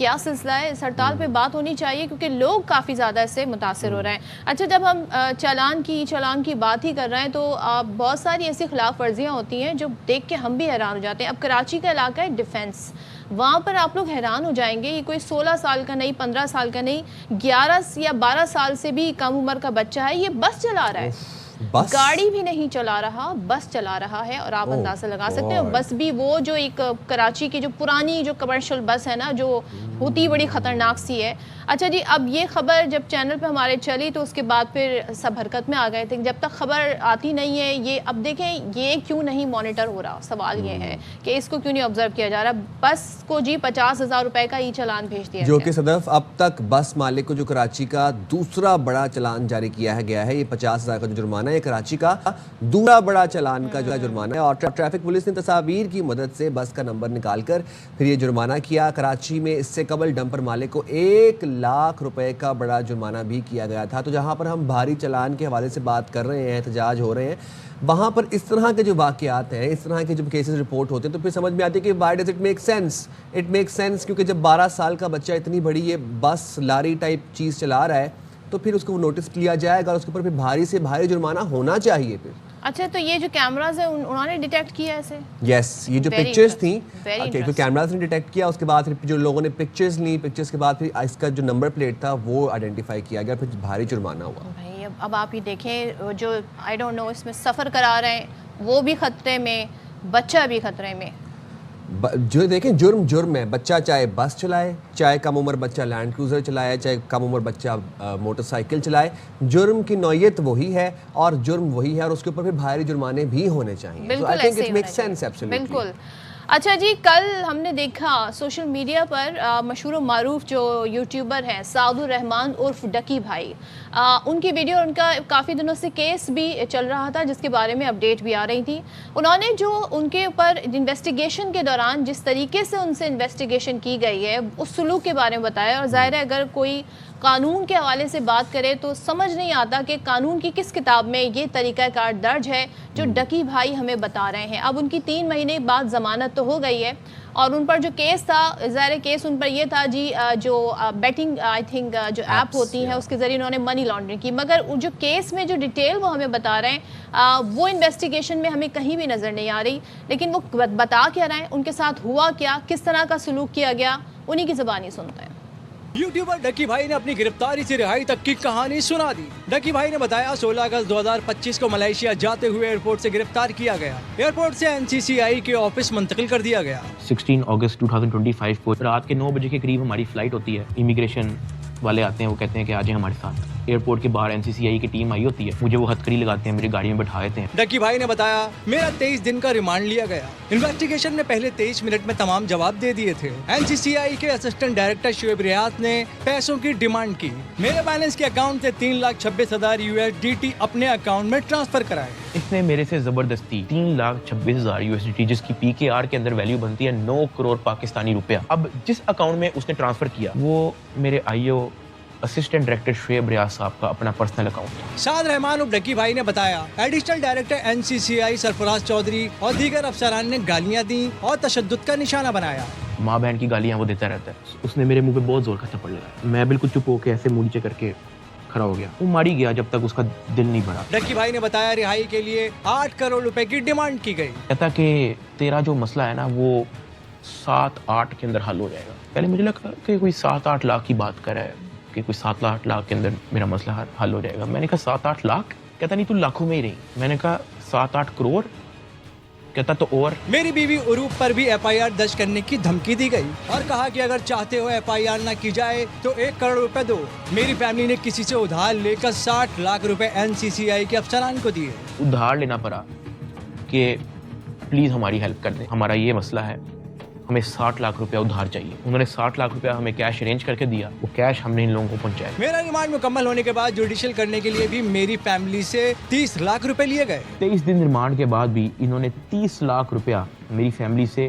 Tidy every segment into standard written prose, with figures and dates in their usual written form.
کیا سلسلہ ہے؟ اس ہڑتال پہ بات ہونی چاہیے کیونکہ لوگ کافی زیادہ اس سے متاثر ہو رہے ہیں. اچھا جب ہم چالان کی بات ہی کر رہے ہیں تو بہت ساری ایسی خلاف ورزیاں ہوتی ہیں جو دیکھ کے ہم بھی حیران ہو جاتے ہیں. اب کراچی کا علاقہ ہے ڈیفینس, وہاں پر آپ لوگ حیران ہو جائیں گے, یہ کوئی 16 سال کا نہیں, 15 سال کا نہیں, 11 یا 12 سال سے بھی کم عمر کا بچہ ہے, یہ بس چلا رہا ہے, گاڑی بھی نہیں چلا رہا, بس چلا رہا ہے. اور آپ اندازہ لگا سکتے ہیں بس بھی وہ جو ایک کراچی کی جو پرانی جو کمرشل بس ہے نا, جو ہوتی بڑی خطرناک سی ہے. اچھا جی, اب یہ خبر جب چینل پہ ہمارے چلی تو اس کے بعد پھر سب حرکت میں آ گئے تھے. جب تک خبر آتی نہیں ہے یہ, اب دیکھیں یہ کیوں نہیں مانیٹر ہو رہا, سوال یہ ہے کہ اس کو کیوں نہیں آبزرو کیا جا رہا. بس کو جی 50,000 روپے کا ای چالان بھیج دیا جو کہ صدف اب تک بس مالک کو جو کراچی کا دوسرا بڑا چلان جاری کیا ہے گیا ہے. یہ 50,000 کا جو جرمانہ ہے کراچی کا دوسرا بڑا چلان کا جو جرمانہ ہے. اور ٹریفک پولیس نے تصاویر کی مدد سے بس کا نمبر نکال کر پھر یہ جرمانہ کیا. کراچی میں اس سے قبل ڈمپر مالک کو 1 لاکھ روپے کا بڑا جرمانہ بھی کیا گیا تھا. تو جہاں پر ہم بھاری چلان کے حوالے سے بات کر رہے ہیں, احتجاج ہو رہے ہیں, وہاں پر اس طرح کے جو واقعات ہیں, اس طرح کے جب کیسز رپورٹ ہوتے ہیں تو پھر سمجھ میں آتی ہے کہ why does it make sense. It make sense کیونکہ جب 12 سال کا بچہ اتنی بڑی یہ بس لاری ٹائپ چیز چلا رہا ہے تو پھر اس کو نوٹس لیا جائے گا اور اس کے اوپر پھر بھاری سے بھاری جرمانہ ہونا چاہیے. پھر اچھا تو یہ جو کیمراز ہیں انہوں نے ڈیٹیکٹ کیا ایسے؟ یس, یہ جو پکچرز تھیں تو کیمراز نے ڈیٹیکٹ کیا, اس کے بعد پھر جو لوگوں نے پکچرز لیں, پکچرز کے بعد پھر اس کا جو نمبر پلیٹ تھا وہ آئیڈینٹیفائی کیا گیا, پھر بھاری جرمانہ ہوا. بھائی اب آپ ہی دیکھیں جو آئی ڈونٹ نو اس میں سفر کرا رہے ہیں وہ بھی خطرے میں, بچہ بھی خطرے میں. جو دیکھیں جرم ہے, بچہ چاہے بس چلائے, چاہے کم عمر بچہ لینڈ کروزر چلائے, چاہے کم عمر بچہ موٹر سائیکل چلائے, جرم کی نوعیت وہی ہے اور جرم وہی ہے اور اس کے اوپر پھر بھاری جرمانے بھی ہونے چاہیے. بالکل ایسے ہی ہونا چاہیے. بالکل. اچھا جی, کل ہم نے دیکھا سوشل میڈیا پر مشہور و معروف جو یوٹیوبر ہیں سعد الرحمان عرف ڈکی بھائی, ان کی ویڈیو, ان کا کافی دنوں سے کیس بھی چل رہا تھا جس کے بارے میں اپڈیٹ بھی آ رہی تھی. انہوں نے جو ان کے اوپر انویسٹیگیشن کے دوران جس طریقے سے ان سے انویسٹیگیشن کی گئی ہے اس سلوک کے بارے میں بتایا. اور ظاہر ہے اگر کوئی قانون کے حوالے سے بات کرے تو سمجھ نہیں آتا کہ قانون کی کس کتاب میں یہ طریقہ کار درج ہے جو ڈکی بھائی ہمیں بتا رہے ہیں. اب ان کی 3 مہینے بعد ضمانت تو ہو گئی ہے اور ان پر جو کیس تھا, ظاہر کیس ان پر یہ تھا جی جو بیٹنگ آئی تھنک جو ایپ ہوتی ہیں اس کے ذریعے انہوں نے منی لانڈرنگ کی. مگر جو کیس میں جو ڈیٹیل وہ ہمیں بتا رہے ہیں وہ انویسٹیگیشن میں ہمیں کہیں بھی نظر نہیں آ رہی. لیکن وہ بتا کیا رہے ہیں, ان کے ساتھ ہوا کیا, کس طرح کا سلوک کیا گیا, انہی کی زبانی سنتے ہیں. یوٹیوبر ڈکی بھائی نے اپنی گرفتاری سے رہائی تک کی کہانی سنا دی. ڈکی بھائی نے بتایا 16 اگست 2025 کو ملائیشیا جاتے ہوئے ایئرپورٹ سے گرفتار کیا گیا. ایئرپورٹ سے NCCI کے آفس منتقل کر دیا گیا. 16 اگست 2025 کو رات کے 9 بجے کے قریب ہماری فلائٹ ہوتی ہے. امیگریشن والے آتے ہیں, وہ کہتے ہیں کہ آ جائیں ہمارے ساتھ. ایئرپورٹ کے باہر NCCI کی ٹیم آئی ہوتی ہے, مجھے وہ ہتھکڑی لگاتے ہیں, میری گاڑی میں بٹھا دیتے ہیں. ڈکی بھائی نے بتایا میرا 23 دن کا ریمانڈ لیا گیا. انویسٹیگیشن میں پہلے 23 منٹ میں تمام جواب دے دیے تھے. NCCI کے اسسٹنٹ ڈائریکٹر شعیب ریاض نے پیسوں کی ڈیمانڈ کی. میرے بیلنس کے اکاؤنٹ سے 3,26,000 USDT اپنے اکاؤنٹ میں ٹرانسفر کرائے. اس نے میرے سے زبردستی 3,26,000 USDT جس کی PKR کے اندر ویلیو بنتی ہے 9 کروڑ پاکستانی روپیہ. اب جس اکاؤنٹ میں اس نے ٹرانسفر کیا وہ میرے IO اسسٹنٹ ڈائریکٹر شعیب ریاض صاحب کا اپنا پرسنل اکاؤنٹ. سعد رحمان عرف ڈکی بھائی نے بتایا ایڈیشنل ڈائریکٹر NCCI سرفراز چودھری اور دیگر افسران نے گالیاں دیں اور تشدد کا نشانہ بنایا. ماں بہن کی گالیاں وہ دیتا رہتا ہے. اس نے میرے منہ پہ بہت زور کا تھپڑ لگایا. میں بالکل چپ ہو کے ایسے منہ نیچے کر کے کھڑا ہو گیا. وہ ماری گیا جب تک اس کا دل نہیں بھرا. ڈکی بھائی نے بتایا رہائی کے لیے 8 کروڑ روپے کی ڈیمانڈ کی گئی. کہتا کہ تیرا جو مسئلہ ہے نا وہ 7-8 کے اندر حل ہو جائے گا. پہلے مجھے لگا کہ کوئی 7-8 لاکھ کی بات کر رہا ہے کہ کوئی 7-8 لاکھ کے اندر میرا مسئلہ حل ہو جائے گا. میں نے کہا 7-8 لاکھ؟ کہتا نہیں تو لاکھوں میں ہی رہی. میں نے کہا 7-8 کروڑ. کہتا تو اور. میری بیوی عروپ پر بھی FIR درج کرنے کی دھمکی دی گئی اور کہا کہ اگر چاہتے ہو FIR نہ کی جائے تو 1 کروڑ روپے دو. میری فیملی نے کسی سے ادھار لے کر 60 لاکھ روپے NCCI کے افسران کو دیے. ادھار لینا پڑا کہ پلیز ہماری ہیلپ کر دیں, ہمارا یہ مسئلہ ہے, ہمیں 60 لاکھ روپیہ ادھار چاہیے. انہوں نے 60 لاکھ روپیہ ہمیں کیش ارینج کر کے دیا. وہ کیش ہم نے ان لوگوں کو پہنچایا. میرا ریمانڈ مکمل ہونے کے بعد جوڈیشل کرنے کے لیے بھی میری فیملی سے 30 لاکھ روپے لیے گئے. 23 دن ریمانڈ کے بعد بھی انہوں نے 30 لاکھ روپیہ میری فیملی سے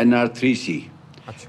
NR3C,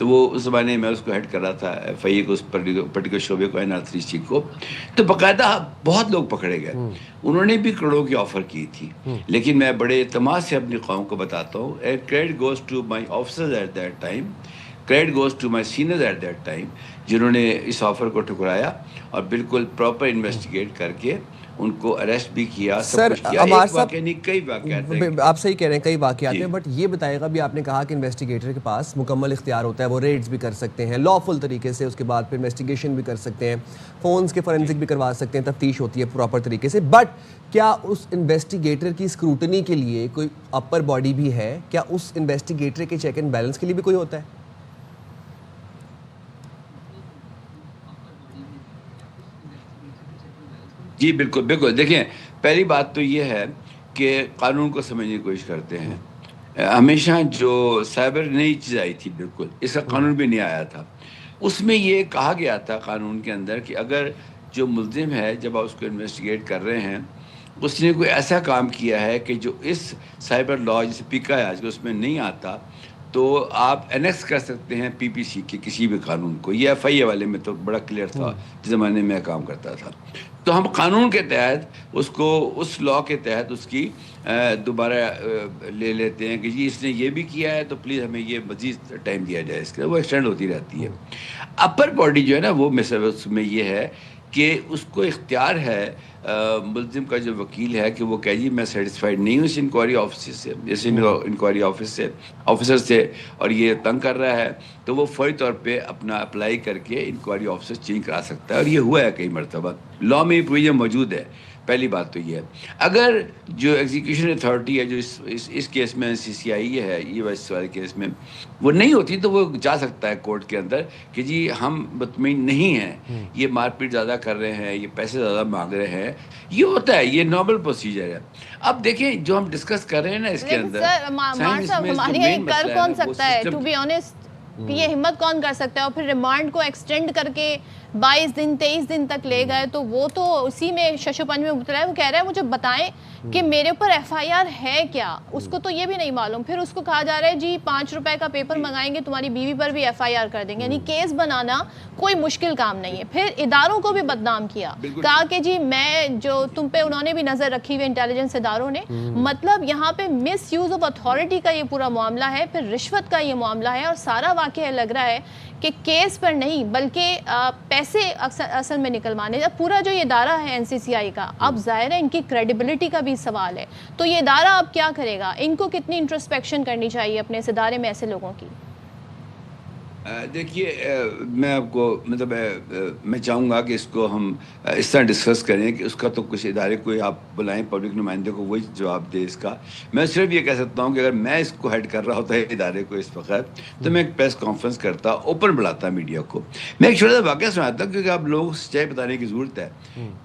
تو وہ اس زمانے میں اس کو ہیڈ کر رہا تھا FIA کو، اس پرٹیکولر شعبے کو NR3C کو. تو باقاعدہ بہت لوگ پکڑے گئے. انہوں نے بھی کروڑوں کی آفر کی تھی. لیکن میں بڑے اعتماد سے اپنی قوم کو بتاتا ہوں، credit goes to my officers at that time, credit goes to my seniors at that time, جنہوں نے اس آفر کو ٹھکرایا اور بالکل پراپر انویسٹیگیٹ کر کے ان کو اریسٹ بھی کیا. سر عمار صاحب نہیں، کئی واقعات ہیں. آپ صحیح کہہ رہے ہیں، کئی واقعات ہیں، بٹ یہ بتائے گا بھی، آپ نے کہا کہ انویسٹیگیٹر کے پاس مکمل اختیار ہوتا ہے، وہ ریڈز بھی کر سکتے ہیں لافل طریقے سے، اس کے بعد پھر انویسٹیگیشن بھی کر سکتے ہیں، فونز کے فورینسک بھی کروا سکتے ہیں، تفتیش ہوتی ہے پراپر طریقے سے. بٹ کیا اس انویسٹیگیٹر کی اسکروٹنی کے لیے کوئی اپر باڈی بھی ہے؟ کیا اس انویسٹیگیٹر کے چیک اینڈ بیلنس کے لیے بھی کوئی ہوتا ہے؟ جی بالکل بالکل. دیکھیں، پہلی بات تو یہ ہے کہ قانون کو سمجھنے کی کوشش کرتے ہیں. ہمیشہ جو سائبر نئی چیز آئی تھی، بالکل اس کا قانون بھی نہیں آیا تھا. اس میں یہ کہا گیا تھا قانون کے اندر کہ اگر جو ملزم ہے، جب آپ اس کو انویسٹیگیٹ کر رہے ہیں، اس نے کوئی ایسا کام کیا ہے کہ جو اس سائبر لا جسے پیکا ہے آج کے، اس میں نہیں آتا، تو آپ انیکس کر سکتے ہیں PPC کے کسی بھی قانون کو. یہ FIA والے میں تو بڑا کلیئر تھا جس زمانے میں کام کرتا تھا. تو ہم قانون کے تحت اس کو، اس لا کے تحت اس کی دوبارہ لے لیتے ہیں کہ جی اس نے یہ بھی کیا ہے تو پلیز ہمیں یہ مزید ٹائم دیا جائے. اس کے وہ ایکسٹینڈ ہوتی رہتی ہے. اپر باڈی جو ہے نا، وہ اس میں یہ ہے کہ اس کو اختیار ہے ملزم کا جو وکیل ہے کہ وہ کہے جی میں سیٹسفائیڈ نہیں ہوں اس انکوائری آفس سے، جیسے انکوائری آفیسر سے، اور یہ تنگ کر رہا ہے، تو وہ فوری طور پہ اپنا اپلائی کر کے انکوائری آفیسر چینج کرا سکتا ہے. اور یہ ہوا ہے کئی مرتبہ، لا میں یہ پروویژن موجود ہے. پہلی بات تو یہ ہے. اگر جو ایگزیکیوشن اتھارٹی ہے، جو اس کیس میں CCI ہے، یہ اس والے کیس میں وہ نہیں ہوتی، تو وہ جا سکتا ہے کورٹ کے اندر کہ جی ہم مطمئن نہیں ہیں، یہ مار پیٹ زیادہ کر رہے ہیں، یہ پیسے زیادہ مانگ رہے ہیں. یہ ہوتا ہے، یہ نارمل پروسیجر ہے. اب دیکھیں جو ہم ڈسکس کر رہے ہیں نا اس کے اندر، ہمارے یہاں کر کون سکتا ہے؟ ٹو بی آنیسٹ یہ ہمت کون کر سکتا ہے؟ اور پھر ریمانڈ کو ایکسٹینڈ کر کے 22 دن 23 دن تک لے گئے، تو وہ تو اسی میں شش و پنج میں مبتلا ہے. وہ کہہ رہا ہے مجھے بتائیں کہ میرے اوپر FIR ہے کیا. اس کو تو یہ بھی نہیں معلوم. پھر اس کو کہا جا رہا ہے جی 5 روپے کا پیپر منگائیں گے، تمہاری بیوی پر بھی FIR کر دیں گے. یعنی کیس بنانا کوئی مشکل کام نہیں ہے. پھر اداروں کو بھی بدنام کیا، کہا کہ جی میں جو تم پہ انہوں نے بھی نظر رکھی ہوئی انٹیلیجنس اداروں نے. مطلب یہاں پہ مس یوز آف اتھارٹی کا یہ پورا معاملہ ہے، پھر رشوت کا یہ معاملہ ہے. اور سارا واقعہ لگ رہا ہے کہ کیس پر نہیں بلکہ پیسے اصل میں نکلوانے. اب پورا جو یہ ادارہ ہے NCCI کا، اب ظاہر ہے ان کی کریڈیبلٹی کا بھی سوال ہے. تو یہ ادارہ اب کیا کرے گا؟ ان کو کتنی انٹروسپیکشن کرنی چاہیے اپنے اس ادارے میں ایسے لوگوں کی؟ دیکھیے، میں آپ کو مطلب میں چاہوں گا کہ اس کو ہم اس طرح ڈسکس کریں کہ اس کا تو کچھ ادارے کوئی آپ بلائیں پبلک نمائندے کو، وہی جواب دے اس کا. میں صرف یہ کہہ سکتا ہوں کہ اگر میں اس کو ہیڈ کر رہا ہوتا ہے ادارے کو اس وقت، تو میں ایک پریس کانفرنس کرتا، اوپن بلاتا میڈیا کو. میں ایک چھوٹا سا واقعہ سناتا ہوں کیونکہ آپ لوگوں کو سچائی بتانے کی ضرورت ہے.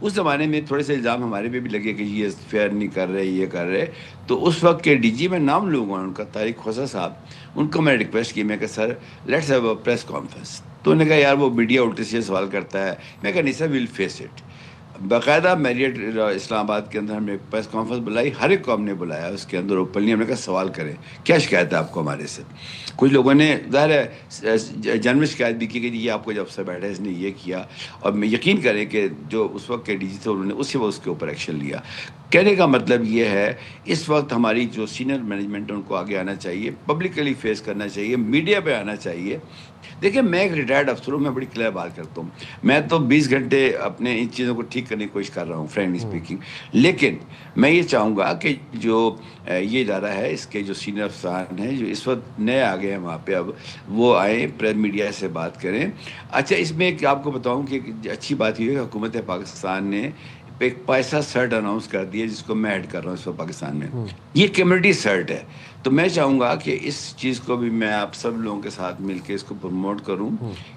اس زمانے میں تھوڑے سے الزام ہمارے پہ بھی لگے کہ یہ فیئر نہیں کر رہے، یہ کر رہے. تو اس وقت کے DG، میں نام لوں گا ان کا، طارق خوسا صاحب، ان کو میں نے ریکویسٹ کی، میں کہ sir let's have a press conference. تو انہوں نے کہا یار وہ میڈیا الٹے سے سوال کرتا ہے. میں کہا نہیں سر، ویل فیس اٹ. باقاعدہ میریٹ اسلام آباد کے اندر ہم نے پریس کانفرنس بلائی، ہر ایک کو ہم نے بلایا. اس کے اندر اوپنلی ہم نے کہا سوال کریں، کیا شکایت ہے آپ کو ہمارے سے. کچھ لوگوں نے ظاہر ہے جنرل شکایت بھی کی کہ یہ آپ کو جب سے بیٹھا اس نے یہ کیا. اور میں یقین کریں کہ جو اس وقت کے DG تھے انہوں نے اسی وقت اس کے اوپر ایکشن لیا. کہنے کا مطلب یہ ہے اس وقت ہماری جو سینئر مینجمنٹ ہے ان کو آگے آنا چاہیے، پبلکلی فیس کرنا چاہیے، میڈیا پہ آنا چاہیے. دیکھیں میں ایک ریٹائرڈ افسر ہوں، میں بڑی کلیئر بات کرتا ہوں. میں تو 20 گھنٹے اپنے ان چیزوں کو ٹھیک کرنے کی کوشش کر رہا ہوں، فرینکلی اسپیکنگ. لیکن میں یہ چاہوں گا کہ جو یہ ادارہ ہے، اس کے جو سینئر افسران ہیں جو اس وقت نئے آ گئے ہیں وہاں پہ، اب وہ آئیں، پریس میڈیا سے بات کریں. اچھا، اس میں آپ کو بتاؤں کہ اچھی بات یہ ہے کہ حکومت پاکستان نے ایک پیسہ سرٹ اناؤنس کر دیا جس کو میں ایڈ کر رہا ہوں اس وقت پاکستان میں. یہ کمیونٹی سرٹ ہے. تو میں چاہوں گا کہ اس چیز کو بھی میں آپ سب لوگوں کے ساتھ مل کے اس کو پروموٹ کروں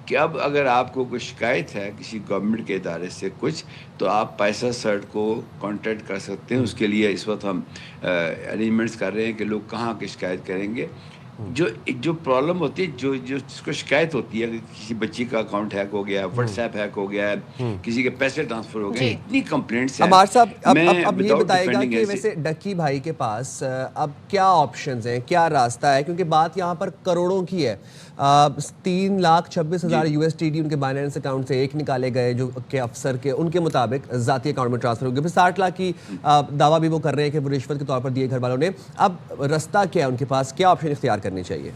کہ اب اگر آپ کو کوئی شکایت ہے کسی گورنمنٹ کے ادارے سے کچھ، تو آپ پیسہ سرٹ کو کانٹیکٹ کر سکتے ہیں. اس کے لیے اس وقت ہم ارینجمنٹس کر رہے ہیں کہ لوگ کہاں کی شکایت کریں گے. جو پرابلم ہوتی ہے، جو جس کو شکایت ہوتی ہے کہ کسی بچی کا اکاؤنٹ ہیک ہو گیا ہے، واٹس ایپ ہیک ہو گیا ہے، کسی کے پیسے ٹرانسفر ہو گئے، اتنی کمپلینٹس ہیں. عمار صاحب اب یہ بتائے گا کہ ویسے ڈکی بھائی کے پاس اب کیا آپشنز ہیں، کیا راستہ ہے، کیونکہ بات یہاں پر کروڑوں کی ہے. 3,26,000 USDT ان کے بائنینس اکاؤنٹ سے ایک نکالے گئے جو کہ افسر کے ان کے مطابق ذاتی اکاؤنٹ میں ٹرانسفر ہو گئے. پھر 60 لاکھ کی دعویٰ بھی وہ کر رہے ہیں کہ وہ رشوت کے طور پر دیے گھر والوں نے. اب رستہ کیا ہے ان کے پاس, کیا آپشن اختیار کرنی چاہیے؟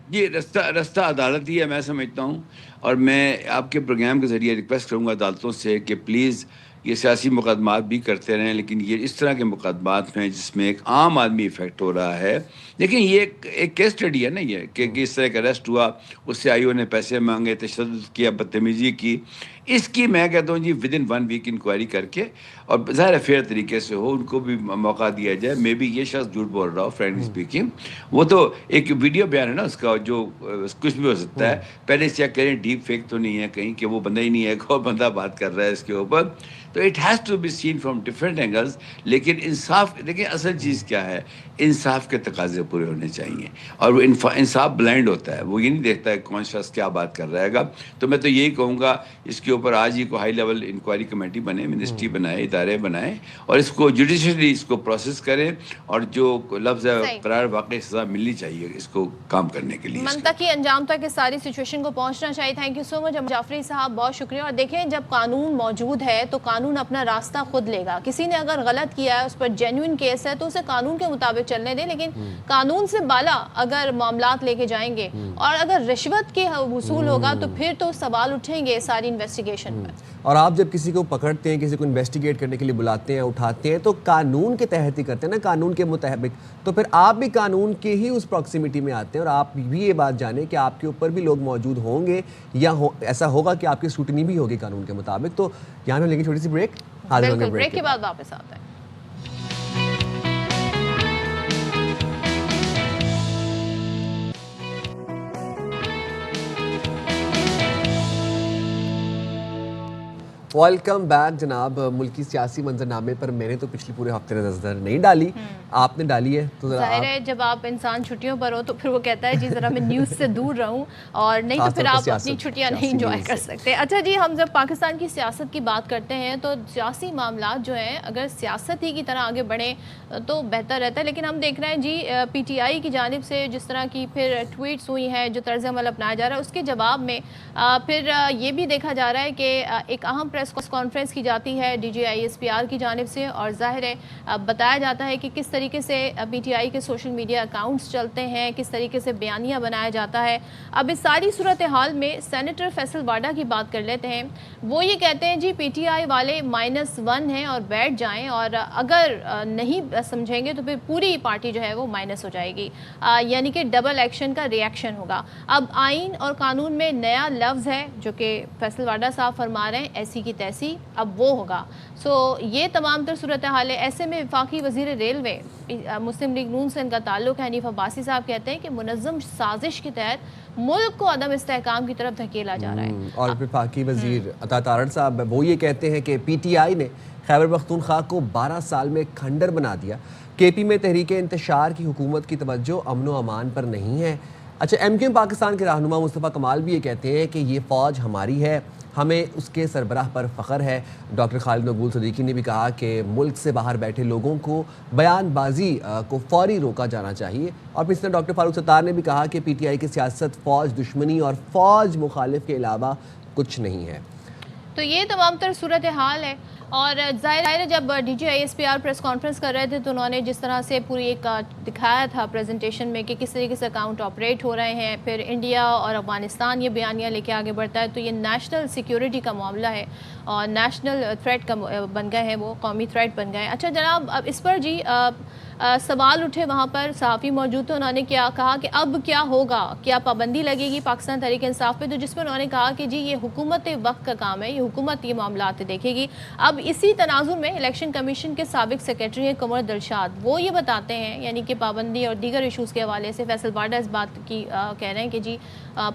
یہ رستہ عدالت ہی ہے میں سمجھتا ہوں, اور میں آپ کے پروگرام کے ذریعے ریکویسٹ کروں گا عدالتوں سے کہ پلیز یہ سیاسی مقدمات بھی کرتے رہیں, لیکن یہ اس طرح کے مقدمات میں جس میں ایک عام آدمی افیکٹ ہو رہا ہے. لیکن یہ ایک کیس اسٹڈی ہے نا, یہ کہ اس طرح کا اریسٹ ہوا, اس سے آئی او نے پیسے مانگے, تشدد کیا, بدتمیزی کی, اس کی میں کہتا ہوں جی ود ان 1 ویک انکوائری کر کے, اور ظاہر فیئر طریقے سے ہو, ان کو بھی موقع دیا جائے. مے بی یہ شخص جھوٹ بول رہا ہو فرینکلی اسپیکنگ, وہ تو ایک ویڈیو بیان ہے نا اس کا, جو کچھ بھی ہو سکتا ہے. پہلے چیک کریں ڈیپ فیک تو نہیں ہے کہیں کہ وہ بندہ ہی نہیں ہے, ایک اور بندہ بات کر رہا ہے اس کے اوپر. تو it has to be seen from different angles. لیکن انصاف, دیکھیں اصل چیز کیا ہے, انصاف کے تقاضے پورے ہونے چاہیے, اور وہ انصاف بلائنڈ ہوتا ہے, وہ یہ نہیں دیکھتا ہے کون شخص کیا بات کر رہے گا. تو میں تو یہی کہوں گا اس کے اوپر آج ہی کو ہائی لیول انکوائری کمیٹی بنے, منسٹری بنائے, ادارے بنائیں, اور اس کو جوڈیشلی اس کو پروسیس کریں, اور جو لفظ قرار واقعی سزا ملنی چاہیے اس کو کام کرنے کے لیے, منطقی انجام تک اس ساری سچویشن کو پہنچنا چاہیے. تھینک یو سو مچ جعفری صاحب, بہت شکریہ. اور دیکھیں جب قانون موجود ہے تو قانون اپنا راستہ خود لے گا. کسی نے اگر غلط کیا ہے, اس پر جینوئن کیس ہے, تو اسے قانون کے مطابق چلنے دیں, لیکن قانون سے بالا اگر معاملات لے کے جائیں گے اور اگر رشوت کے وصول ہوگا تو پھر تو سوال اٹھیں گے ساری انویسٹیگیشن میں. اور آپ جب کسی کو پکڑتے ہیں, کسی کو انویسٹیگیٹ کرنے کے لیے بلاتے ہیں, اٹھاتے ہیں, تو قانون کے تحت ہی کرتے ہیں نا, قانون کے مطابق. تو پھر آپ بھی قانون کے ہی اس پراکسیمیٹی میں آتے ہیں, اور آپ بھی یہ بات جانیں کہ آپ کے اوپر بھی لوگ موجود ہوں گے, یا ایسا ہوگا کہ آپ کی اسکروٹنی بھی ہوگی قانون کے مطابق. تو یہاں پہ لیں گے چھوٹی سی بریک, بالکل بریک کے بعد واپس آتے ہیں. ویلکم بیک جناب. ملکی سیاسی منظرنامے پر میں نے تو پچھلی پورے ہفتے نظر نہیں ڈالی, آپ نے ڈالی ہے. تو ظاہر ہے جب آپ انسان چھٹیوں پر ہو تو پھر وہ کہتا ہے جی ذرا میں نیوز سے دور رہوں, اور نہیں تو پھر آپ اپنی چھٹیاں نہیں انجوائے کر سکتے. اچھا جی, ہم جب پاکستان کی سیاست کی بات کرتے ہیں تو سیاسی معاملات جو ہیں اگر سیاست ہی کی طرح آگے بڑھیں تو بہتر رہتا ہے. لیکن ہم دیکھ رہے ہیں جی پی ٹی آئی کی جانب سے جس طرح کی پھر ٹویٹس ہوئی ہیں, جو طرز عمل اپنایا جا رہا ہے, اس کے جواب میں پھر یہ بھی دیکھا جا رہا ہے کہ ایک اہم پریس کانفرنس کی جاتی ہے D G I S P R کی جانب سے, اور ظاہر ہے بتایا جاتا ہے کہ کس طریقے سے پی ٹی آئی کے سوشل میڈیا اکاؤنٹس چلتے ہیں, کس طریقے سے بیانیہ بنایا جاتا ہے. اب اس ساری صورتحال میں سینیٹر فیصل واڈا کی بات کر لیتے ہیں. وہ یہ کہتے ہیں جی پی ٹی آئی والے -1 ہیں اور بیٹھ جائیں, اور اگر نہیں سمجھیں گے تو پھر پوری پارٹی جو ہے وہ مائنس ہو جائے گی, یعنی کہ ڈبل ایکشن کا ری ایکشن ہوگا. اب آئین اور قانون میں نیا لفظ ہے جو کہ فیصل واڈا صاحب فرما رہے ہیں, ایسی کی تیسی, اب وہ ہوگا. سو یہ تمام تر صورتحال ہے. ایسے میں وفاقی وزیر ریلوے مسلم لیگ نون سے ان کا تعلق ہے, حنیف عباسی صاحب کہتے ہیں کہ منظم سازش کے تحت ملک کو عدم استحکام کی طرف دھکیلا جا رہا ہے. اور وفاقی وزیر عطا تارڑ صاحب وہ یہ کہتے ہیں کہ پی ٹی آئی نے خیبر پختونخوا کو 12 سال میں کھنڈر بنا دیا. کے پی میں تحریک انتشار کی حکومت کی توجہ امن و امان پر نہیں ہے. اچھا, ایم کیو ایم پاکستان کے رہنما مصطفیٰ کمال بھی یہ کہتے ہیں کہ یہ فوج ہماری ہے, ہمیں اس کے سربراہ پر فخر ہے. ڈاکٹر خالد مقبول صدیقی نے بھی کہا کہ ملک سے باہر بیٹھے لوگوں کو بیان بازی کو فوری روکا جانا چاہیے. اور پھر اس نے ڈاکٹر فاروق ستار نے بھی کہا کہ پی ٹی آئی کی سیاست فوج دشمنی اور فوج مخالف کے علاوہ کچھ نہیں ہے. تو یہ تمام تر صورتحال ہے. اور ظاہر ہے جب D G I S P R press conference کر رہے تھے تو انہوں نے جس طرح سے پوری ایک دکھایا تھا پریزنٹیشن میں کہ کس طریقے سے اکاؤنٹ آپریٹ ہو رہے ہیں, پھر انڈیا اور افغانستان یہ بیانیہ لے کے آگے بڑھتا ہے, تو یہ نیشنل سیکیورٹی کا معاملہ ہے اور نیشنل تھریٹ کا بن گئے ہیں, وہ قومی تھریٹ بن گئے ہیں. اچھا جناب, اب اس پر جی سوال اٹھے, وہاں پر صحافی موجود تھے, انہوں نے کیا کہا کہ اب کیا ہوگا, کیا پابندی لگے گی پاکستان تحریک انصاف پہ, تو جس میں انہوں نے کہا کہ جی یہ حکومت وقت کا کام ہے, یہ حکومت یہ معاملات دیکھے گی. اب اسی تناظر میں الیکشن کمیشن کے سابق سیکریٹری ہیں قمر دلشاد, وہ یہ بتاتے ہیں یعنی کہ پابندی اور دیگر ایشوز کے حوالے سے فیصل واڈا اس بات کی کہہ رہے ہیں کہ جی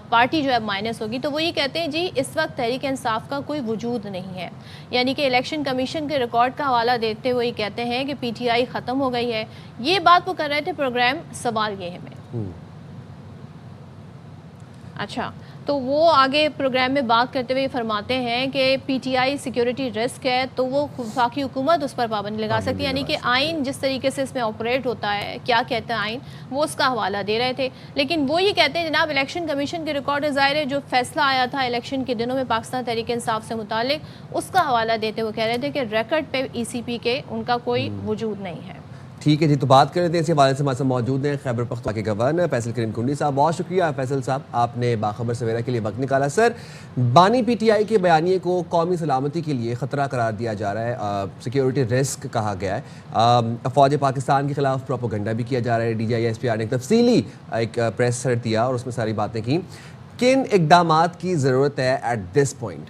پارٹی جو ہے مائنس ہوگی. تو وہ یہ کہتے ہیں جی اس وقت تحریک انصاف کا کوئی وجود نہیں ہے, یعنی کہ الیکشن کمیشن کے ریکارڈ کا حوالہ دیتے ہوئے یہ کہتے ہیں کہ پی ٹی آئی ختم ہو گئی ہے. یہ بات وہ کر رہے تھے پروگرام سوال یہ ہے میں. اچھا, تو وہ آگے پروگرام میں بات کرتے ہوئے فرماتے ہیں کہ P T I security risk ہے تو وہ وفاقی حکومت اس پر پابندی لگا سکتی ہے، یعنی کہ آئین جس طریقے سے اس میں آپریٹ ہوتا ہے، کیا کہتا ہے آئین، وہ اس کا حوالہ دے رہے تھے. لیکن وہ یہ کہتے ہیں جناب الیکشن کمیشن کے ریکارڈ ظاہر ہے جو فیصلہ آیا تھا الیکشن کے دنوں میں پاکستان تحریک انصاف سے متعلق، اس کا حوالہ دیتے ہوئے کہہ رہے تھے کہ ریکارڈ پہ ای سی پی کے ان کا کوئی وجود نہیں ہے. ٹھیک ہے جی، تو بات کر رہے تھے اسی حوالے سے ہمارے ساتھ موجود ہیں خیبر پختونخوا کے گورنر فیصل کریم کنڈی صاحب. بہت شکریہ فیصل صاحب، آپ نے باخبر سویرا کے لیے وقت نکالا. سر، بانی پی ٹی آئی کے بیانیے کو قومی سلامتی کے لیے خطرہ قرار دیا جا رہا ہے، سیکیورٹی رسک کہا گیا ہے، فوج پاکستان کے خلاف پروپیگنڈا بھی کیا جا رہا ہے. D G I S P R نے ایک تفصیلی ایک پریس سیٹ دیا اور اس میں ساری باتیں کی. کن اقدامات کی ضرورت ہے ایٹ دس پوائنٹ؟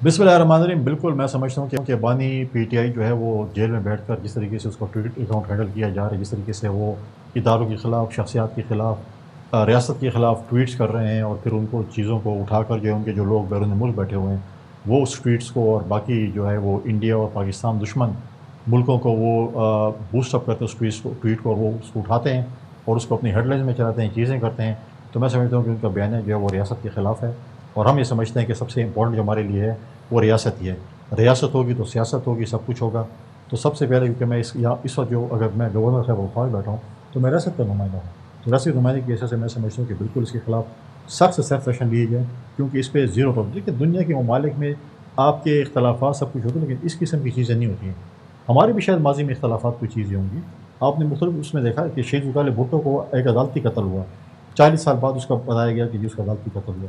بسم اللہ الرحمن الرحیم. بالکل میں سمجھتا ہوں کہ بانی پی ٹی آئی جو ہے وہ جیل میں بیٹھ کر جس طریقے سے اس کو ٹویٹ اکاؤنٹ ہینڈل کیا جا رہا ہے، جس طریقے سے وہ اداروں کے خلاف، شخصیات کے خلاف، ریاست کے خلاف ٹویٹس کر رہے ہیں اور پھر ان کو چیزوں کو اٹھا کر جو ہے ان کے جو لوگ بیرون ملک بیٹھے ہوئے ہیں وہ اس ٹویٹس کو اور باقی جو ہے وہ انڈیا اور پاکستان دشمن ملکوں کو وہ بوسٹ اپ کرتے ہیں اس ٹویٹ کو اور وہ اس کو اٹھاتے ہیں اور اس کو اپنی ہیڈ لائنز میں چلاتے ہیں، چیزیں کرتے ہیں. تو میں سمجھتا ہوں کہ ان کا بیانیہ جو ہے وہ ریاست کے خلاف ہے اور ہم یہ سمجھتے ہیں کہ سب سے امپورٹنٹ جو ہمارے لیے ہے وہ ریاست ہی ہے. ریاست ہوگی تو سیاست ہوگی، سب کچھ ہوگا. تو سب سے پہلے کیونکہ میں اس وقت جو اگر میں گورنر خیبر پختونخوا میں بیٹھا ہوں تو میں ریاست کا نمائندہ ہوں، تو ریاست کی نمائندگی کی وجہ سے میں سمجھتا ہوں کہ بالکل اس کے خلاف سخت سے سخت ایکشن لیے جائے، کیونکہ اس پہ زیرو ٹالرنس. دیکھیے دنیا کے ممالک میں آپ کے اختلافات سب کچھ ہوتے ہیں لیکن اس قسم کی چیزیں نہیں ہوتی ہیں. ہمارے بھی شاید ماضی میں اختلافات کوئی چیزیں ہوں گی. آپ نے مختلف اس میں دیکھا کہ شہید زکال بھٹو کو ایک عدالتی قتل ہوا، 40 سال بعد اس کا بتایا گیا کہ جی اس کا عدالتی قتل ہوا.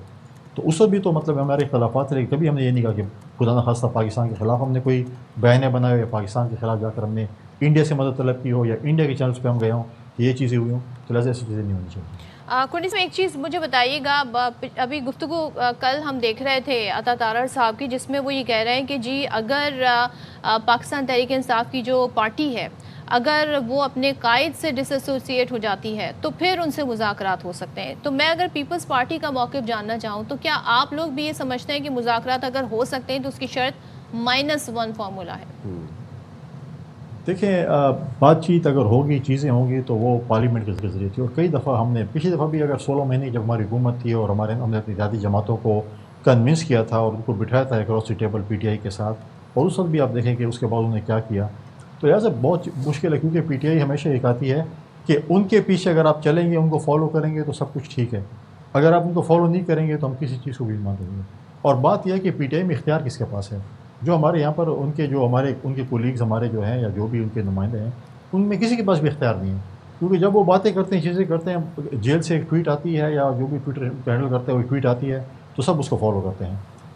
تو اس وقت بھی تو مطلب ہمارے اختلافات تھے، لیکن کبھی ہم نے یہ نہیں کہا کہ خدا نخواستہ پاکستان کے خلاف ہم نے کوئی بیانیہ بنایا یا پاکستان کے خلاف جا کر ہم نے انڈیا سے مدد طلب کی ہو یا انڈیا کے چینلز پہ ہم گئے ہوں کہ یہ چیزیں ہوئی ہوں. تو لہٰذا ایسی چیزیں نہیں ہونی چاہیے. کنڈی میں ایک چیز مجھے بتائیے گا، ابھی گفتگو کل ہم دیکھ رہے تھے عطا تارڑ صاحب کی، جس میں وہ یہ کہہ رہے ہیں کہ جی اگر پاکستان تحریک انصاف کی جو پارٹی ہے اگر وہ اپنے قائد سے ڈس ایسوسیٹ ہو جاتی ہے تو پھر ان سے مذاکرات ہو سکتے ہیں. تو میں اگر پیپلز پارٹی کا موقف جاننا چاہوں تو کیا آپ لوگ بھی یہ سمجھتے ہیں کہ مذاکرات اگر ہو سکتے ہیں تو اس کی شرط -1 فارمولا ہے؟ دیکھیں بات چیت اگر ہوگی، چیزیں ہوں گی تو وہ پارلیمنٹ کے ذریعے تھی. اور کئی دفعہ ہم نے پچھلی دفعہ بھی اگر 16 مہینے جب ہماری حکومت تھی اور ہم نے اپنی اتحادی جماعتوں کو کنونس کیا تھا اور ان کو بٹھایا تھا across the table P T I کے ساتھ، اور اس وقت بھی آپ دیکھیں کہ اس کے بعد انہوں نے کیا کیا. تو لہٰذا بہت مشکل ہے کیونکہ پی ٹی آئی ہمیشہ یہ کہتی ہے کہ ان کے پیچھے اگر آپ چلیں گے، ان کو فالو کریں گے تو سب کچھ ٹھیک ہے، اگر آپ ان کو فالو نہیں کریں گے تو ہم کسی چیز کو بھی مان دیں گے. اور بات یہ ہے کہ پی ٹی آئی میں اختیار کس کے پاس ہے؟ جو ہمارے یہاں پر ان کے کولیگز ہمارے جو ہیں یا جو بھی ان کے نمائندے ہیں ان میں کسی کے پاس بھی اختیار نہیں ہے. کیونکہ جب وہ باتیں کرتے ہیں، چیزیں کرتے ہیں، جیل سے ایک ٹویٹ آتی ہے یا جو بھی ٹویٹر ہینڈل کرتے ہیں وہ ٹویٹ آتی ہے تو سب اس کو فالو کرتے ہیں.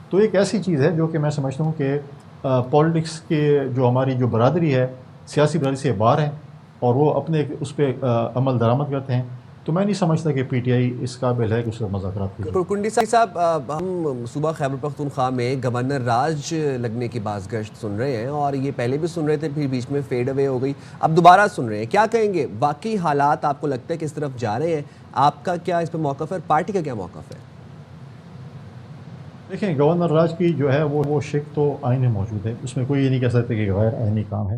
تو ایک ایسی چیز ہے جو کہ میں سمجھتا ہوں کہ پولیٹکس کے جو ہماری جو برادری ہے، سیاسی برادری سے باہر ہیں اور وہ اپنے اس پہ عمل درآمد کرتے ہیں. تو میں نہیں سمجھتا کہ پی ٹی آئی اس قابل ہے کہ اس کا مذاکرات کی. کنڈی صاحب، ہم صوبہ خیبر پختونخوا میں گورنر راج لگنے کی باز گشت سن رہے ہیں اور یہ پہلے بھی سن رہے تھے، پھر بیچ میں فیڈ اوے ہو گئی، اب دوبارہ سن رہے ہیں. کیا کہیں گے؟ واقعی حالات آپ کو لگتا ہے کس طرف جا رہے ہیں؟ آپ کا کیا اس پہ موقف ہے، پارٹی کا کیا موقف ہے؟ دیکھیں گورنر راج کی جو ہے وہ شک تو آئین میں موجود ہے، اس میں کوئی یہ نہیں کہہ سکتے کہ غیر آئینی کام ہے.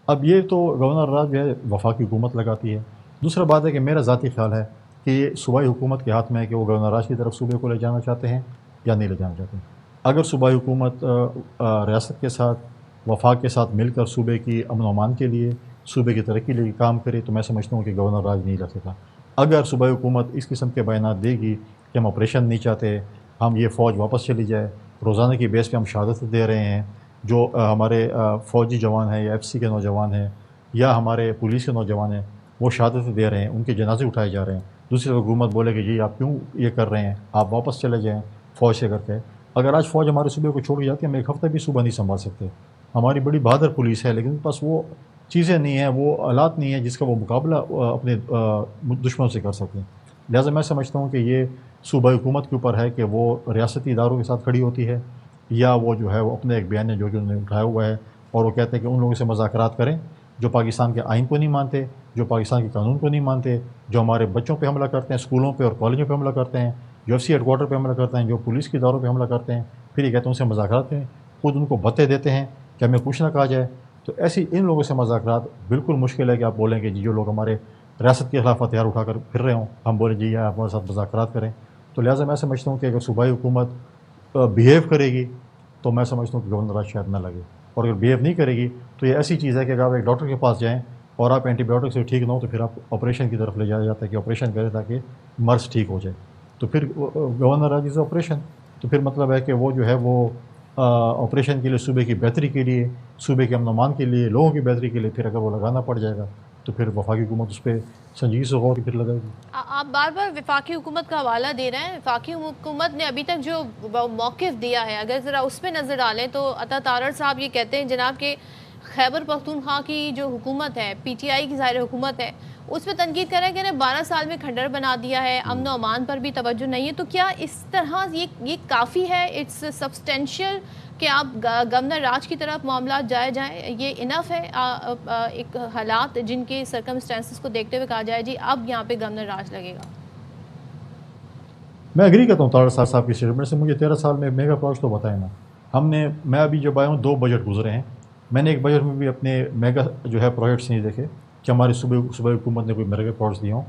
اب یہ تو گورنر راج جو ہے وفاقی حکومت لگاتی ہے. دوسرا بات ہے کہ میرا ذاتی خیال ہے کہ یہ صوبائی حکومت کے ہاتھ میں ہے کہ وہ گورنر راج کی طرف صوبے کو لے جانا چاہتے ہیں یا نہیں لے جانا چاہتے ہیں. اگر صوبائی حکومت ریاست کے ساتھ، وفاق کے ساتھ مل کر صوبے کی امن و امان کے لیے، صوبے کی ترقی کے لیے کام کرے تو میں سمجھتا ہوں کہ گورنر راج نہیں رہ سکتا. اگر صوبائی حکومت اس قسم کے بیانات دے گی کہ ہم آپریشن نہیں چاہتے، ہم یہ فوج واپس چلی جائے، روزانہ کی بیس پہ ہم شہادت دے رہے ہیں، جو ہمارے فوجی جوان ہیں یا ایف سی کے نوجوان ہیں یا ہمارے پولیس کے نوجوان ہیں وہ شہادت دے رہے ہیں، ان کے جنازے اٹھائے جا رہے ہیں. دوسری حکومت بولے کہ جی آپ کیوں یہ کر رہے ہیں، آپ واپس چلے جائیں فوج سے کر کے. اگر آج فوج ہمارے صوبے کو چھوڑ جاتی ہے، ہم ایک ہفتہ بھی صوبہ نہیں سنبھال سکتے. ہماری بڑی بہادر پولیس ہے لیکن ان کے پاس وہ چیزیں نہیں ہیں، وہ آلات نہیں ہیں جس کا وہ مقابلہ اپنے دشمنوں سے کر سکیں. لہٰذا میں سمجھتا ہوں کہ یہ صوبائی حکومت کے اوپر ہے کہ وہ ریاستی اداروں کے ساتھ کھڑی ہوتی ہے یا وہ جو ہے وہ اپنے ایک بیانیہ جو کہ انہوں نے اٹھایا ہوا ہے اور وہ کہتے ہیں کہ ان لوگوں سے مذاکرات کریں جو پاکستان کے آئین کو نہیں مانتے، جو پاکستان کے قانون کو نہیں مانتے، جو ہمارے بچوں پہ حملہ کرتے ہیں، اسکولوں پہ اور کالجوں پہ حملہ کرتے ہیں، جو ایف سی ہیڈ کوارٹر پہ حملہ کرتے ہیں، جو پولیس کے اداروں پہ حملہ کرتے ہیں، پھر یہ کہتے ہیں ان سے مذاکرات کریں. خود ان کو بھتے دیتے ہیں کہ ہمیں کچھ نہ کہا جائے. تو ایسی ان لوگوں سے مذاکرات بالکل مشکل ہے کہ آپ بولیں کہ جی جو لوگ ہمارے ریاست کے خلاف ہتھیار اٹھا کر پھر رہے ہوں ہم بولیں جی آپ ہمارے ساتھ مذاکرات کریں. تو لہٰذا میں سمجھتا ہوں کہ اگر صوبائی حکومت بیہیو کرے گی تو میں سمجھتا ہوں کہ گورنر راج شاید نہ لگے، اور اگر بیہیو نہیں کرے گی تو یہ ایسی چیز ہے کہ اگر آپ ایک ڈاکٹر کے پاس جائیں اور آپ اینٹی بایوٹک سے ٹھیک نہ ہو تو پھر آپ آپریشن کی طرف لے جایا جاتا ہے کہ آپریشن کرے تاکہ مرض ٹھیک ہو جائے، تو پھر گورنر راج از آپریشن، تو پھر مطلب ہے کہ وہ جو ہے وہ آپریشن کے لیے صوبے کی بہتری کے لیے، صوبے کے امن و امان کے لیے، لوگوں کی بہتری کے لیے پھر اگر وہ لگانا پڑ جائے گا تو پھر وفاقی حکومت اس پہ سنجیدگی سے غور پھر لگائے گی۔ آپ بار بار وفاقی حکومت کا حوالہ دے رہے ہیں، وفاقی حکومت نے ابھی تک جو موقف دیا ہے اگر ذرا اس پہ نظر ڈالیں تو عطا تارڑ صاحب یہ کہتے ہیں جناب کہ خیبر پختونخوا کی جو حکومت ہے، پی ٹی آئی کی ظاہر حکومت ہے، اس پہ تنقید کر رہے ہیں کہ انہیں 12 سال میں کھنڈر بنا دیا ہے، امن و امان پر بھی توجہ نہیں ہے، تو کیا اس طرح یہ کافی ہے، اٹس سبسٹینشیل کہ آپ گورنر راج کی طرف معاملات جائے جائیں، یہ انف ہے ایک حالات جن کے سرکمسٹانسز کو دیکھتے ہوئے کہا جائے جی اب یہاں پہ گورنر راج لگے گا؟ میں ایگری کرتا ہوں تارڑ صاحب کی اسٹیٹمنٹ سے، مجھے 13 سال میں میگا پروجیکٹ تو بتائیں نا، میں ابھی جب آیا ہوں 2 بجٹ گزرے ہیں، میں نے ایک بجٹ میں بھی اپنے میگا جو ہے پروجیکٹس نہیں دیکھے کہ ہماری صوبائی حکومت نے کوئی میگا پروجیکٹس دیے ہوں۔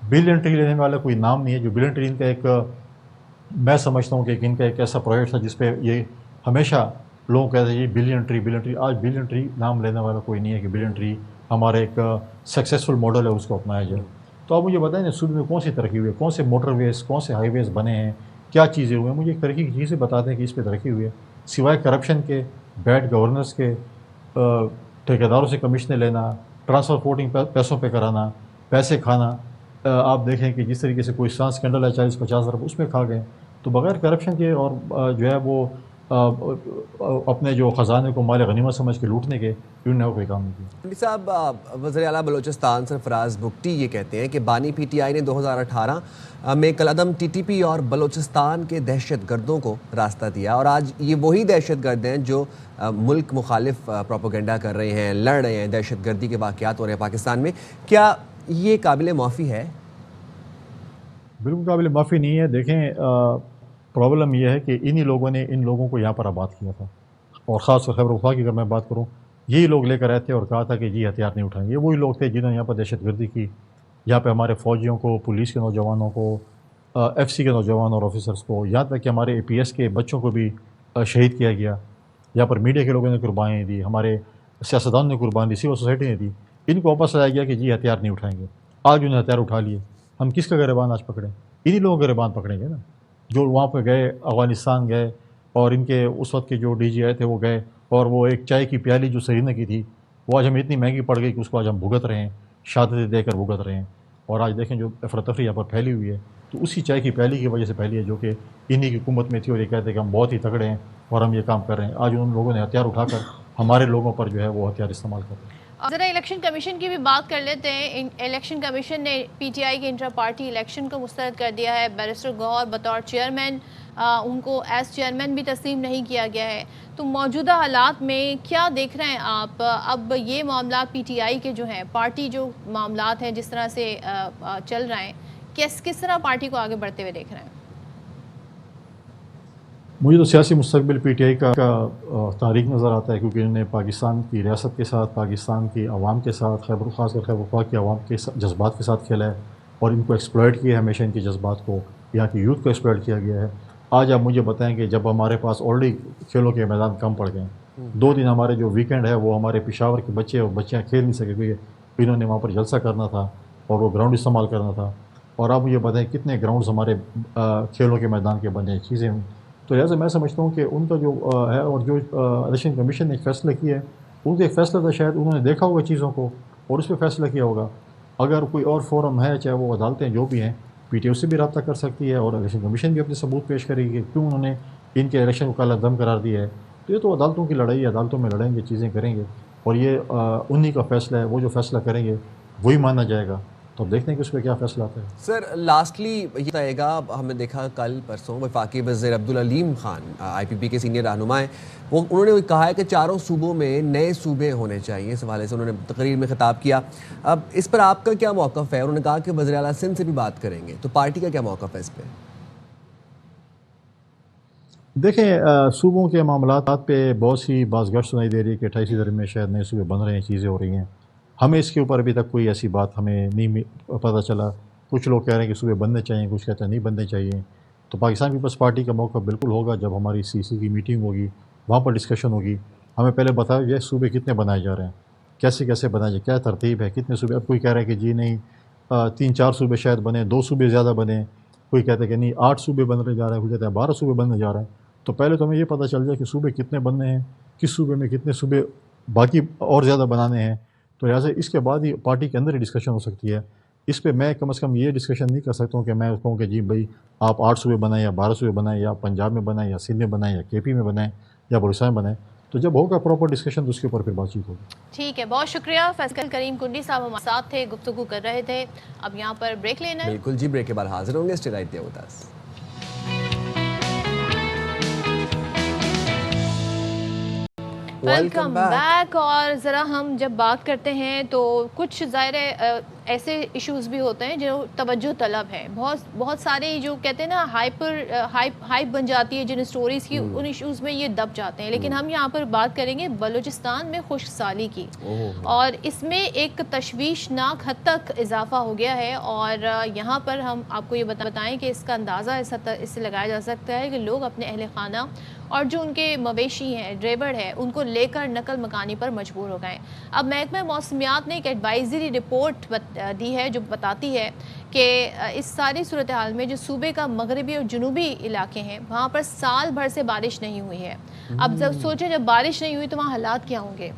بلین ٹری لینے والا کوئی نام نہیں ہے، جو بلین ٹری ان کا ایک میں سمجھتا ہوں کہ ان کا ایک ایسا پروجیکٹ تھا جس پہ یہ ہمیشہ لوگ کہتے ہیں یہ بلین ٹری، آج بلین ٹری نام لینے والا کوئی نہیں ہے کہ بلین ٹری ہمارا ایک سکسیزفل ماڈل ہے، اس کو اپنایا جائے۔ تو آپ مجھے بتائیں نا صوبے میں کون سی ترقی ہوئی ہے، کون سے موٹر ویز، کون سے ہائی ویز بنے ہیں، کیا چیزیں ہوئی ہیں، مجھے ایک ترقی کی چیزیں بتا دیں کہ اس پہ ترقی ہوئی ہے، سوائے کرپشن کے، بیڈ گورننس کے، ٹھیکیداروں سے کمیشنیں لینا، ٹرانسفر پیسوں پہ کرانا، پیسے کھانا۔ آپ دیکھیں کہ جس طریقے سے کوئی اسکینڈل ہے 40-50 ارب اس میں کھا گئے، تو بغیر کرپشن کے اور جو ہے وہ اپنے جو خزانے کو مال غنیمت سمجھ کے لوٹنے کے انہوں نے کوئی کام نہیں کیا۔ صاحب، وزیر اعلیٰ بلوچستان سرفراز بگٹی یہ کہتے ہیں کہ بانی پی ٹی آئی نے 2018 میں کالعدم ٹی ٹی پی اور بلوچستان کے دہشت گردوں کو راستہ دیا، اور آج یہ وہی دہشت گرد ہیں جو ملک مخالف پروپیگنڈا کر رہے ہیں، لڑ رہے ہیں، دہشت گردی کے واقعات ہو رہے ہیں پاکستان میں، کیا یہ قابل معافی ہے؟ بالکل قابل معافی نہیں ہے۔ دیکھیں پرابلم یہ ہے کہ انہی لوگوں نے ان لوگوں کو یہاں پر آباد کیا تھا، اور خاص طور خیبر پختونخوا کی اگر میں بات کروں، یہی لوگ لے کر آئے تھے اور کہا تھا کہ جی ہتھیار نہیں اٹھائیں گے۔ یہ وہی لوگ تھے جنہوں نے یہاں پر دہشت گردی کی، یہاں پہ ہمارے فوجیوں کو، پولیس کے نوجوانوں کو، ایف سی کے نوجوان اور آفیسرس کو، یہاں تک کہ ہمارے اے پی ایس کے بچوں کو بھی شہید کیا گیا۔ یہاں پر میڈیا کے لوگوں نے قربانی دی، ہمارے سیاستدانوں نے قربانی دی، سول سوسائٹی نے دی۔ ان کو واپس لایا گیا کہ جی ہتھیار نہیں اٹھائیں گے۔ آج انہیں ہتھیار اٹھا لیے، ہم کس کا گریبان آج پکڑیں؟ انہی لوگوں کا گریبان پکڑیں گے نا، جو وہاں پہ گئے، افغانستان گئے، اور ان کے اس وقت کے جو ڈی جی آئے تھے وہ گئے، اور وہ ایک چائے کی پیالی جو سرینا کی تھی وہ آج ہمیں اتنی مہنگی پڑ گئی کہ اس کو آج ہم بھگت رہے ہیں، شہادتیں دے کر بھگت رہے ہیں، اور آج دیکھیں جو افراتفری یہاں پر پھیلی ہوئی ہے تو اسی چائے کی پیالی کی وجہ سے پھیلی ہے، جو کہ انہی کی حکومت میں تھی، اور یہ کہتے ہیں کہ ہم بہت ہی تگڑے ہیں اور ہم یہ کام کر رہے ہیں۔ آج ان لوگوں نے ہتھیار اٹھا کر ہمارے لوگوں پر جو ہے وہ ہتھیار استعمال کر رہے ہیں۔ ذرا الیکشن کمیشن کی بھی بات کر لیتے ہیں۔ الیکشن کمیشن نے پی ٹی آئی کے انٹرا پارٹی الیکشن کو مسترد کر دیا ہے، بیرسٹر گوہر بطور چیئرمین، ان کو ایز چیئرمین بھی تسلیم نہیں کیا گیا ہے، تو موجودہ حالات میں کیا دیکھ رہے ہیں آپ؟ اب یہ معاملات پی ٹی آئی کے جو ہیں، پارٹی جو معاملات ہیں جس طرح سے چل رہے ہیں، کس طرح پارٹی کو آگے بڑھتے ہوئے دیکھ رہے ہیں؟ مجھے تو سیاسی مستقبل پی ٹی آئی کا تاریخ نظر آتا ہے، کیونکہ انہوں نے پاکستان کی ریاست کے ساتھ، پاکستان کی عوام کے ساتھ، خاص کر خیبر پختونخوا کی عوام کے جذبات کے ساتھ کھیلا ہے، اور ان کو ایکسپلائٹ کیا ہے ہمیشہ، ان کے جذبات کو، یہاں کی یوتھ کو ایکسپلائٹ کیا گیا ہے۔ آج آپ مجھے بتائیں کہ جب ہمارے پاس آلریڈی کھیلوں کے میدان کم پڑ گئے ہیں، 2 دن ہمارے جو ویکینڈ ہے وہ ہمارے پشاور کے بچے اور بچیاں کھیل نہیں سکے، کیونکہ انہوں نے وہاں پر جلسہ کرنا تھا اور وہ گراؤنڈ استعمال کرنا تھا، اور آپ مجھے بتائیں کتنے گراؤنڈز ہمارے کھیلوں کے میدان کے بنے چیزیں ہوئی۔ تو لہٰذا میں سمجھتا ہوں کہ ان کا جو ہے، اور جو الیکشن کمیشن نے ایک فیصلہ کیا ہے، ان کا ایک فیصلہ تھا، شاید انہوں نے دیکھا ہوگا چیزوں کو اور اس پہ فیصلہ کیا ہوگا۔ اگر کوئی اور فورم ہے، چاہے وہ عدالتیں جو بھی ہیں، پی ٹی آئی سے بھی رابطہ کر سکتی ہے، اور الیکشن کمیشن بھی اپنے ثبوت پیش کرے گی کہ کیوں انہوں نے ان کے الیکشن کو کالعدم قرار دیا ہے۔ تو یہ تو عدالتوں کی لڑائی ہے، عدالتوں میں لڑیں گے، چیزیں کریں گے، اور یہ انہی کا فیصلہ ہے، وہ جو فیصلہ کریں گے وہی مانا جائے گا۔ تو اب دیکھتے ہیں کہ اس پہ کیا فیصلہ آتا ہے۔ سر لاسٹلی یہ بتائے گا، ہم نے دیکھا کل پرسوں وفاقی وزیر عبدالعلیم خان آئی پی پی کے سینئر رہنما ہیں، انہوں نے کہا ہے کہ 4 صوبوں میں نئے صوبے ہونے چاہیے، اس حوالے سے انہوں نے تقریر میں خطاب کیا۔ اب اس پر آپ کا کیا موقف ہے؟ انہوں نے کہا کہ وزیر اعلیٰ سندھ سے بھی بات کریں گے، تو پارٹی کا کیا موقف ہے اس پہ؟ دیکھیں صوبوں کے معاملات پہ بہت سی باز گشت سنائی دے رہی ہے کہ 28 درجے میں شاید نئے صوبے بن رہے ہیں، چیزیں ہو رہی ہیں۔ ہمیں اس کے اوپر ابھی تک کوئی ایسی بات ہمیں نہیں پتہ چلا۔ کچھ لوگ کہہ رہے ہیں کہ صوبے بننے چاہیے، کچھ کہتے ہیں نہیں بننے چاہیے۔ تو پاکستان پیپلز پارٹی کا موقع بالکل ہوگا جب ہماری CC کی میٹنگ ہوگی، وہاں پر ڈسکشن ہوگی. ہمیں پہلے بتایا جائے صوبے کتنے بنائے جا رہے ہیں، کیسے کیسے بنائے جائے، کیا ترتیب ہے، کتنے صوبے. اب کوئی کہہ رہا ہے کہ جی نہیں 3-4 صوبے شاید بنے، 2 صوبے زیادہ بنے، کوئی کہتا ہے کہ نہیں 8 صوبے بننے جا رہے ہیں، کوئی کہتا ہے 12 صوبے بننے جا رہے ہیں. تو پہلے تو ہمیں یہ پتہ چل جائے کہ صوبے کتنے بننے ہیں، کس صوبے میں کتنے صوبے باقی اور زیادہ بنانے ہیں. تو لہٰذا اس کے بعد ہی پارٹی کے اندر ہی ڈسکشن ہو سکتی ہے. اس پہ میں کم از کم یہ ڈسکشن نہیں کر سکتا ہوں کہ میں کہوں کہ جی بھائی آپ 8 صوبے بنائیں یا 12 صوبے بنائیں، یا پنجاب میں بنائیں یا سندھ میں بنائیں یا KP میں بنائیں یا بلوچستان میں بنائیں. تو جب ہوگا پراپر ڈسکشن تو اس کے اوپر پھر بات چیت ہوگی. ٹھیک ہے، بہت شکریہ. فیصل کریم کنڈی صاحب ہمارے ساتھ تھے، گفتگو کر رہے تھے. اب یہاں پر بریک لینا ہے. بالکل جی، بریک کے بعد حاضر ہوں گے. Stay right there with us. Welcome back. اور ذرا ہم جب بات کرتے ہیں تو کچھ ظاہر ہے ایسے ایشوز بھی ہوتے ہیں جو توجہ طلب ہیں. بہت سارے جو کہتے ہیں نا ہائپ بن جاتی ہے جن سٹوریز کی، ان ایشوز میں یہ دب جاتے ہیں. لیکن ہم یہاں پر بات کریں گے بلوچستان میں خشک سالی کی، اور اس میں ایک تشویشناک حد تک اضافہ ہو گیا ہے. اور یہاں پر ہم آپ کو یہ بتائیں کہ اس کا اندازہ اس سے لگایا جا سکتا ہے کہ لوگ اپنے اہل خانہ اور جو ان کے مویشی ہیں، ڈرائیور ہیں، ان کو لے کر نقل مکانی پر مجبور ہو گئے. اب محکمہ موسمیات نے ایک ایڈوائزری رپورٹ دی ہے جو بتاتی ہے کہ اس ساری صورتحال میں جو صوبے کا مغربی اور جنوبی علاقے ہیں وہاں پر سال بھر سے بارش نہیں ہوئی ہے. اب جب سوچیں جب بارش نہیں ہوئی تو وہاں حالات کیا ہوں گے.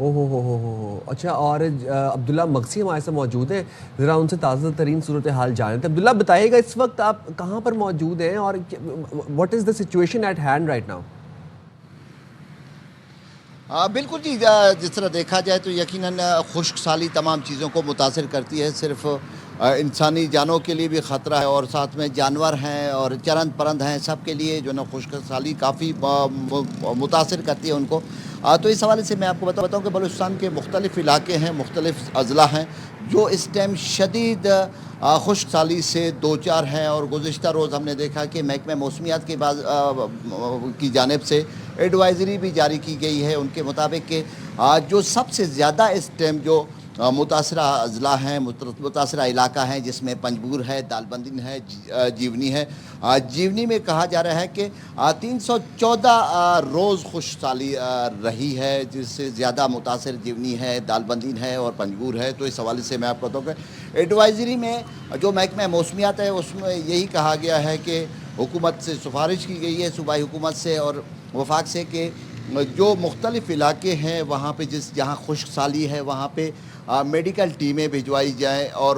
اچھا، اور عبداللہ مقسی ہمارے ساتھ موجود ہیں، ذرا ان سے تازہ ترین صورتحال جانتے ہیں. عبداللہ بتائیے گا اس وقت آپ کہاں پر موجود ہیں اور what is the situation at hand right now? بالکل جی، جس طرح دیکھا جائے تو یقیناً خشک سالی تمام چیزوں کو متاثر کرتی ہے. صرف انسانی جانوں کے لیے بھی خطرہ ہے اور ساتھ میں جانور ہیں اور چرند پرند ہیں، سب کے لیے جو نا خشک سالی کافی متاثر کرتی ہے ان کو. تو اس حوالے سے میں آپ کو بتاؤں کہ بلوچستان کے مختلف علاقے ہیں، مختلف اضلاع ہیں جو اس ٹائم شدید خشک سالی سے دوچار ہیں. اور گزشتہ روز ہم نے دیکھا کہ محکمہ موسمیات کی جانب سے ایڈوائزری بھی جاری کی گئی ہے. ان کے مطابق کہ جو سب سے زیادہ اس ٹائم جو متاثرہ اضلاع ہیں، متاثرہ علاقہ ہیں، جس میں پنجگور ہے، دالبندین ہے، جیونی ہے. جیونی میں کہا جا رہا ہے کہ 314 روز خشک سالی رہی ہے، جس سے زیادہ متاثر جیونی ہے، دالبندین ہے اور پنجگور ہے. تو اس حوالے سے میں آپ کو بتاؤں کہ ایڈوائزری میں جو محکمہ موسمیات ہے اس میں یہی کہا گیا ہے کہ حکومت سے سفارش کی گئی ہے، صوبائی حکومت سے اور وفاق سے، کہ جو مختلف علاقے ہیں وہاں پہ جہاں خشک سالی ہے وہاں پہ میڈیکل ٹیمیں بھجوائی جائیں اور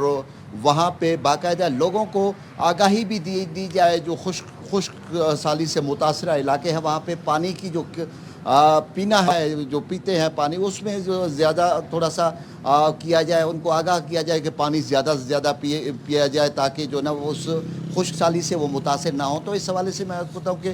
وہاں پہ باقاعدہ لوگوں کو آگاہی بھی دی جائے. جو خشک سالی سے متاثرہ علاقے ہیں وہاں پہ پانی کی جو پینا ہے، جو پیتے ہیں پانی، اس میں جو زیادہ تھوڑا سا کیا جائے، ان کو آگاہ کیا جائے کہ پانی زیادہ سے زیادہ پیا جائے تاکہ جو نا اس خشک سالی سے وہ متاثر نہ ہوں. تو اس حوالے سے میں آپ کو بتاؤں کہ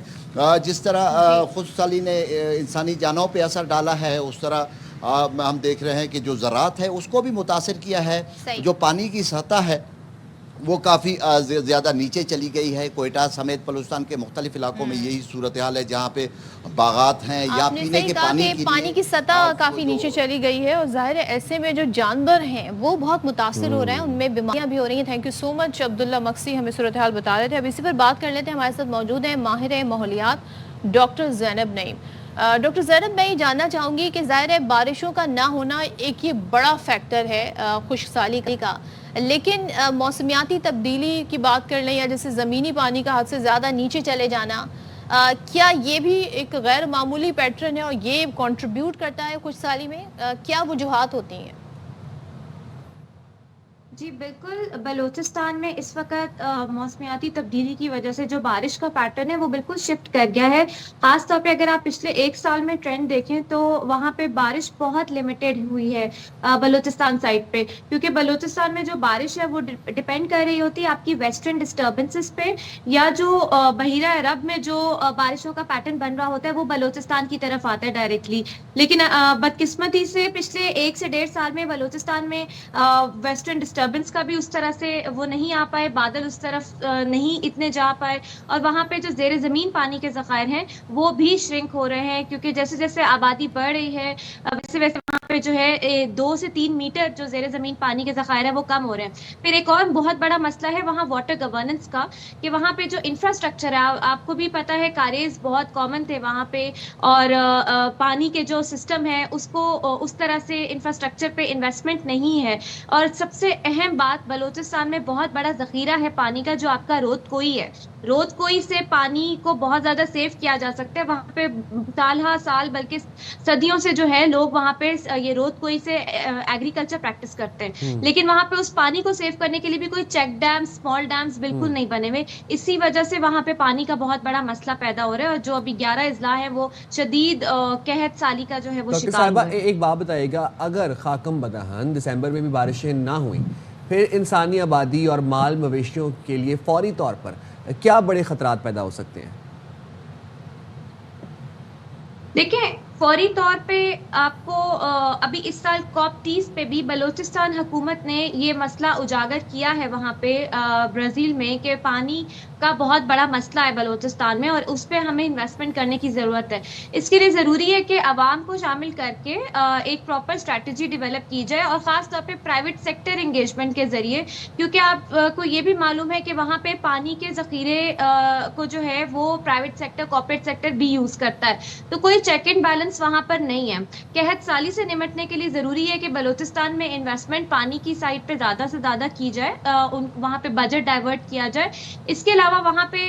جس طرح خشک سالی نے انسانی جانوں پہ اثر ڈالا ہے، اس طرح ہم دیکھ رہے ہیں کہ جو زراعت ہے اس کو بھی متاثر کیا ہے. جو پانی کی سطح ہے وہ کافی زیادہ نیچے چلی گئی ہے. کوئٹہ سمیت بلوچستان کے مختلف علاقوں میں یہی صورتحال ہے جہاں پہ باغات ہیں یا پینے کے پانی کی سطح کافی نیچے چلی گئی ہے. اور ظاہر ہے ایسے میں جو جانور ہیں وہ بہت متاثر ہو رہے ہیں، ان میں بیماریاں بھی ہو رہی ہیں. تھینک یو سو مچ عبداللہ مقسی، ہمیں صورتحال بتا رہے تھے. اب اسی پر بات کر لیتے ہیں. ہمارے ساتھ موجود ہیں ماہر ماحولیات ڈاکٹر زینب نعیم. ڈاکٹر زینب، میں یہ جاننا چاہوں گی کہ ظاہر ہے بارشوں کا نہ ہونا ایک یہ بڑا فیکٹر ہے خشک سالی کا، لیکن موسمیاتی تبدیلی کی بات کر لیں یا جیسے زمینی پانی کا حد سے زیادہ نیچے چلے جانا، کیا یہ بھی ایک غیر معمولی پیٹرن ہے اور یہ کنٹریبیوٹ کرتا ہے خشک سالی میں؟ کیا وجوہات ہوتی ہیں؟ جی بالکل، بلوچستان میں اس وقت موسمیاتی تبدیلی کی وجہ سے جو بارش کا پیٹرن ہے وہ بالکل شفٹ کر گیا ہے. خاص طور پہ اگر آپ پچھلے 1 سال میں ٹرینڈ دیکھیں تو وہاں پہ بارش بہت لمیٹڈ ہوئی ہے بلوچستان سائڈ پہ، کیونکہ بلوچستان میں جو بارش ہے وہ ڈپینڈ کر رہی ہوتی ہے آپ کی ویسٹرن ڈسٹربنسز پہ، یا جو بحیرہ عرب میں جو بارشوں کا پیٹرن بن رہا ہوتا ہے وہ بلوچستان کی طرف آتا ہے ڈائریکٹلی. لیکن بدقسمتی سے پچھلے 1 سے 1.5 سال میں بلوچستان میں ویسٹرن ڈسٹربنس کا بھی اس طرح سے وہ نہیں آ پائے، بادل اس طرف نہیں اتنے جا پائے، اور وہاں پہ جو زیر زمین پانی کے ذخائر ہیں وہ بھی شرنک ہو رہے ہیں، کیونکہ جیسے جیسے آبادی بڑھ رہی ہے ویسے ویسے وہاں پہ جو ہے 2 سے 3 میٹر جو زیر زمین پانی کے ذخائر ہے وہ کم ہو رہے ہیں. پھر ایک اور بہت بڑا مسئلہ ہے وہاں واٹر گورننس کا, کہ وہاں پہ جو انفراسٹرکچر ہے, آپ کو بھی پتہ ہے کاریز بہت کامن تھے وہاں پہ, اور پانی کے جو سسٹم ہے اس کو اس طرح سے انفراسٹرکچر پہ انویسٹمنٹ نہیں ہے. اور سب سے اہم بات, بلوچستان میں بہت بڑا ذخیرہ ہے پانی کا جو آپ کا رود کوئی ہے. رود کوئی سے پانی کو بہت زیادہ سیو کیا جا سکتا ہے. وہاں پہ سال ہا سال بلکہ صدیوں سے جو ہے لوگ وہاں پہ یہ رود کوئی سے ایگریکلچر پریکٹس کرتے ہیں, لیکن وہاں پہ اس پانی کو سیو کرنے کے لیے بھی کوئی چیک ڈیمز, اسمال ڈیمز بالکل نہیں بنے ہوئے. اسی وجہ سے وہاں پہ پانی کا بہت بڑا مسئلہ پیدا ہو رہا ہے, اور جو ابھی 11 اضلاع ہیں وہ شدید قحط سالی کا جو ہے وہ ڈاکٹر شکار صاحبہ ہوئے. ایک بات بتائیے گا, اگر خاکم بدہن دسمبر میں بھی بارشیں نہ ہوئیں, پھر انسانی آبادی اور مال مویشیوں کے لیے فوری طور پر کیا بڑے خطرات پیدا ہو سکتے ہیں؟ دیکھیں فوری طور پہ آپ کو ابھی اس سال COP30 پہ بھی بلوچستان حکومت نے یہ مسئلہ اجاگر کیا ہے وہاں پہ برازیل میں, کہ پانی کا بہت بڑا مسئلہ ہے بلوچستان میں اور اس پہ ہمیں انویسٹمنٹ کرنے کی ضرورت ہے. اس کے لیے ضروری ہے کہ عوام کو شامل کر کے ایک پراپر اسٹریٹجی ڈیولپ کی جائے, اور خاص طور پہ پرائیویٹ سیکٹر انگیجمنٹ کے ذریعے, کیونکہ آپ کو یہ بھی معلوم ہے کہ وہاں پہ پانی کے ذخیرے کو جو ہے وہ پرائیویٹ سیکٹر, کارپوریٹ سیکٹر بھی یوز کرتا ہے, تو کوئی چیک اینڈ بیلنس وہاں پر نہیں ہے. قحط سالی سے نمٹنے کے لیے ضروری ہے کہ بلوچستان میں انویسٹمنٹ پانی کی سائڈ پہ زیادہ سے زیادہ کی جائے, وہاں پہ بجٹ ڈائیورٹ کیا جائے. اس کے علاوہ وہاں پہ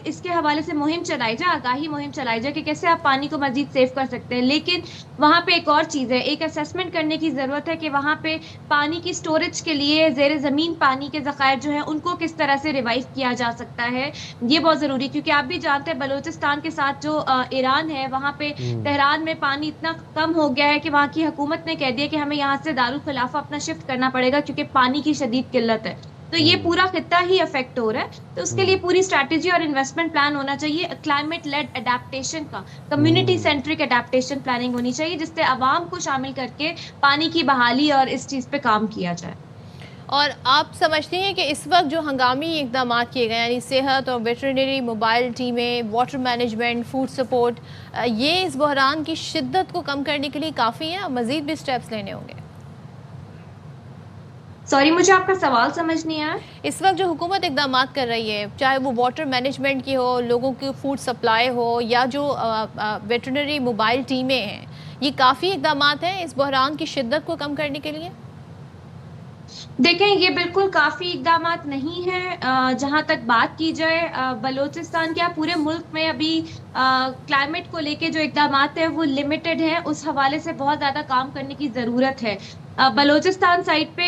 اس کے حوالے سے مہم چلائی جائے, آگاہی مہم چلائی جائے کہ کیسے آپ پانی کو مزید سیو کر سکتے ہیں. لیکن وہاں پہ ایک اور چیز ہے, ایک اسیسمنٹ کرنے کی ضرورت ہے کہ وہاں پہ پانی کی سٹوریج کے لیے زیر زمین پانی کے ذخائر جو ہیں ان کو کس طرح سے ریوائیو کیا جا سکتا ہے. یہ بہت ضروری, کیونکہ آپ بھی جانتے ہیں بلوچستان کے ساتھ جو ایران ہے, وہاں پہ تہران میں پانی اتنا کم ہو گیا ہے کہ وہاں کی حکومت نے کہہ دیا کہ ہمیں یہاں سے دارالخلافہ اپنا شفٹ کرنا پڑے گا کیونکہ پانی کی شدید قلت ہے. تو یہ پورا خطہ ہی افیکٹ ہو رہا ہے, تو اس کے لیے پوری اسٹریٹجی اور انویسٹمنٹ پلان ہونا چاہیے. کلائمیٹ لیڈ اڈیپٹیشن کا, کمیونٹی سینٹرک اڈیپٹیشن پلاننگ ہونی چاہیے, جس سے عوام کو شامل کر کے پانی کی بحالی اور اس چیز پہ کام کیا جائے. اور آپ سمجھتے ہیں کہ اس وقت جو ہنگامی اقدامات کیے گئے, یعنی صحت اور ویٹرنری موبائل ٹیمیں, واٹر مینجمنٹ, فوڈ سپورٹ, یہ اس بحران کی شدت کو کم کرنے کے لیے کافی ہیں, مزید بھی سٹیپس لینے ہوں گے؟ سوری, مجھے آپ کا سوال سمجھ نہیں آیا. اس وقت جو حکومت اقدامات کر رہی ہے, چاہے وہ واٹر مینجمنٹ کی ہو, لوگوں کی فوڈ سپلائی ہو, یا جو ویٹرنری موبائل ٹیمیں ہیں, یہ کافی اقدامات ہیں اس بحران کی شدت کو کم کرنے کے لیے؟ دیکھیں یہ بالکل کافی اقدامات نہیں ہیں. جہاں تک بات کی جائے بلوچستان کیا پورے ملک میں ابھی کلائمیٹ کو لے کے جو اقدامات ہیں وہ لمیٹڈ ہیں, اس حوالے سے بہت زیادہ کام کرنے کی ضرورت ہے. بلوچستان سائٹ پہ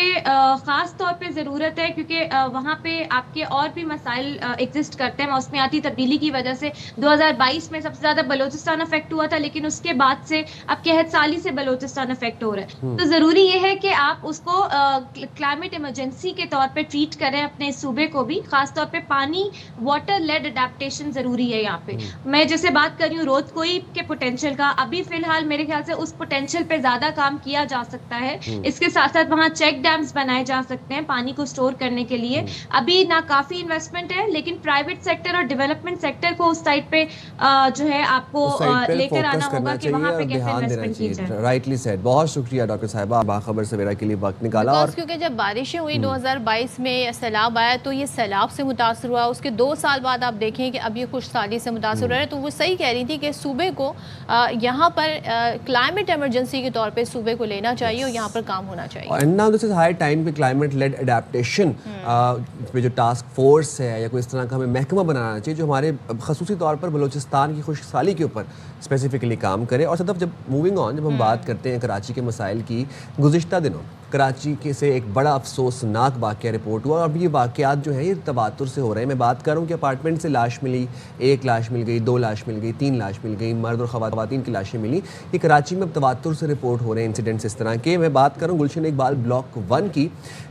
خاص طور پہ ضرورت ہے کیونکہ وہاں پہ آپ کے اور بھی مسائل ایگزسٹ کرتے ہیں. موسمیاتی تبدیلی کی وجہ سے 2022 میں سب سے زیادہ بلوچستان افیکٹ ہوا تھا, لیکن اس کے بعد سے اب قحط سالی سے بلوچستان افیکٹ ہو رہا ہے. تو ضروری یہ ہے کہ آپ اس کو کلائمیٹ ایمرجنسی کے طور پہ ٹریٹ کریں اپنے صوبے کو بھی. خاص طور پہ پانی واٹر لیڈ اڈیپٹیشن ضروری ہے یہاں پہ. میں جیسے بات کر رہی ہوں رود کوئی کے پوٹینشیل کا, ابھی فی الحال میرے خیال سے اس پوٹینشیل پہ زیادہ کام کیا جا سکتا ہے. اس کے ساتھ ساتھ وہاں چیک ڈیمز بنائے جا سکتے ہیں پانی کو سٹور کرنے کے لیے. ابھی نہ کافی انویسٹمنٹ ہے, لیکن پرائیویٹ سیکٹر اور ڈیولپمنٹ سیکٹر کو اس سائٹ پہ جو ہے آپ کو لے کر آنا ہوگا کہ وہاں پہ کیسے انویسٹمنٹ کی جائے. Rightly said. بہت شکریہ ڈاکٹر صاحبہ, باخبر سویرا کے لیے وقت نکالا. اور کیونکہ جب بارشیں ہوئی 2022 میں سیلاب آیا تو یہ سیلاب سے متاثر ہوا, اس کے 2 سال بعد آپ دیکھیں کہ اب یہ خشک سالی سے متاثر ہو رہا ہے. تو وہ صحیح کہہ رہی تھی کہ صوبے کو یہاں پر کلائمیٹ ایمرجنسی کے طور پہ صوبے کو لینا چاہیے اور یہاں پر کام ہونا چاہیے. And now this is high time کہ climate led adaptation پہ جو ٹاسک فورس ہے یا کوئی اس طرح کا ہمیں محکمہ بنانا چاہیے جو ہمارے خصوصی طور پر بلوچستان کی خشک سالی کے اوپر اسپیسیفکلی کام کرے. اور صدف جب موونگ آن, جب ہم بات کرتے ہیں کراچی کے مسائل کی, گزشتہ دنوں کراچی کے سے ایک بڑا افسوسناک واقعہ رپورٹ ہوا, اور اب یہ واقعات جو ہیں یہ تواتر سے ہو رہے ہیں. میں بات کر رہا ہوں کہ اپارٹمنٹ سے لاش ملی, 1 لاش مل گئی, 2 لاش مل گئی, 3 لاش مل گئی, مرد اور خواتین کی لاشیں ملی. یہ کراچی میں اب تواتر سے رپورٹ ہو رہے ہیں انسیڈنٹس اس طرح کے. میں بات کر رہا ہوں گلشن اقبال بلاک 1 کی,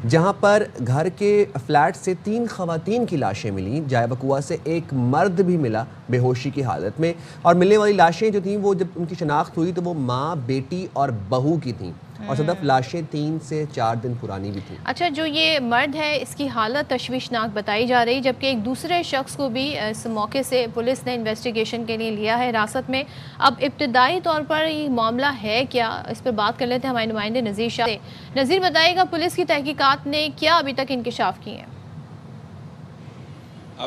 جہاں پر گھر کے فلیٹ سے 3 خواتین کی لاشیں ملیں, جائے وقوع سے 1 مرد بھی ملا بے ہوشی کی حالت میں. اور ملنے والی لاشیں جو تھیں وہ جب ان کی شناخت ہوئی تو وہ ماں, بیٹی اور بہو کی تھیں. اور صدف لاشیں 3 سے 4 دن پرانی بھی تھیں. اچھا، جو یہ مرد ہے اس کی حالت تشویشناک بتائی جا رہی، جبکہ ایک دوسرے شخص کو بھی اس موقع سے پولیس نے انویسٹیگیشن کے لیے لیا ہے حراست میں. اب ابتدائی طور پر یہ معاملہ ہے کیا، اس پر بات کر لیتے ہیں ہمارے نمائندے نذیر شاہ سے. نذیر، بتائیے گا پولیس کی تحقیقات نے کیا ابھی تک انکشاف کی ہیں؟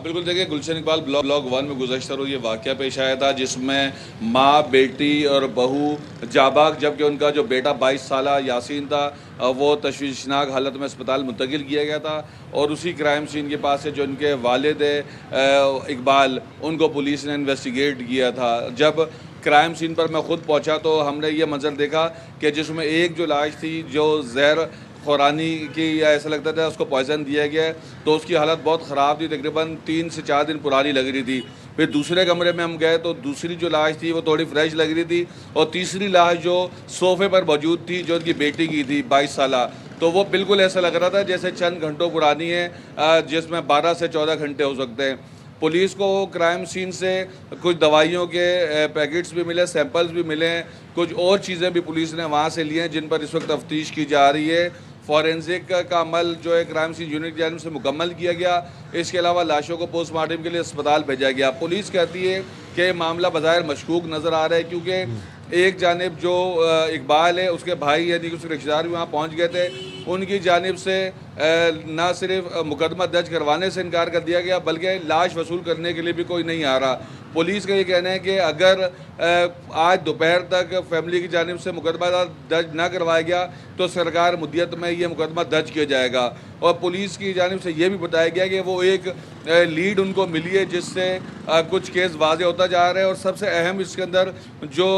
بالکل، دیکھیں گلشن اقبال بلاک 1 میں گزشتہ روز یہ واقعہ پیش آیا تھا جس میں ماں، بیٹی اور بہو جاباک، جبکہ ان کا جو بیٹا 22 سالہ یاسین تھا وہ تشویشناک حالت میں اسپتال منتقل کیا گیا تھا. اور اسی کرائم سین کے پاس سے جو ان کے والد اقبال، ان کو پولیس نے انویسٹیگیٹ کیا تھا. جب کرائم سین پر میں خود پہنچا تو ہم نے یہ منظر دیکھا کہ جس میں ایک جو لاش تھی جو زہر خورانی کی، یا ایسا لگتا تھا اس کو پوائزن دیا گیا ہے، تو اس کی حالت بہت خراب تھی، تقریباً 3 سے 4 دن پرانی لگ رہی تھی. پھر دوسرے کمرے میں ہم گئے تو دوسری جو لاش تھی وہ تھوڑی فریش لگ رہی تھی، اور تیسری لاش جو صوفے پر موجود تھی جو ان کی بیٹی کی تھی 22 سالہ، تو وہ بالکل ایسا لگ رہا تھا جیسے چند گھنٹوں پرانی ہے، جس میں 12 سے 14 گھنٹے ہو سکتے ہیں. پولیس کو کرائم سین سے کچھ دوائیوں کے پیکٹس بھی ملے، سیمپلز بھی ملے ہیں، کچھ اور چیزیں بھی پولیس نے وہاں سے لی ہیں جن پر اس وقت تفتیش کی جا رہی ہے. فورینزک کا عمل جو ہے کرائم سین یونٹ کی جانب سے مکمل کیا گیا. اس کے علاوہ لاشوں کو پوسٹ مارٹم کے لیے اسپتال بھیجا گیا. پولیس کہتی ہے کہ معاملہ بظاہر مشکوک نظر آ رہا ہے، کیونکہ ایک جانب جو اقبال ہے اس کے بھائی یعنی کہ اس کے رشتہ دار بھی وہاں پہنچ گئے تھے، ان کی جانب سے نہ صرف مقدمہ درج کروانے سے انکار کر دیا گیا بلکہ لاش وصول کرنے کے لیے بھی کوئی نہیں آ رہا. پولیس کا یہ کہنا ہے کہ اگر آج دوپہر تک فیملی کی جانب سے مقدمہ درج نہ کروایا گیا تو سرکار مدت میں یہ مقدمہ درج کیا جائے گا. اور پولیس کی جانب سے یہ بھی بتایا گیا کہ وہ ایک لیڈ ان کو ملی ہے جس سے کچھ کیس واضح ہوتا جا رہا ہے. اور سب سے اہم اس کے اندر جو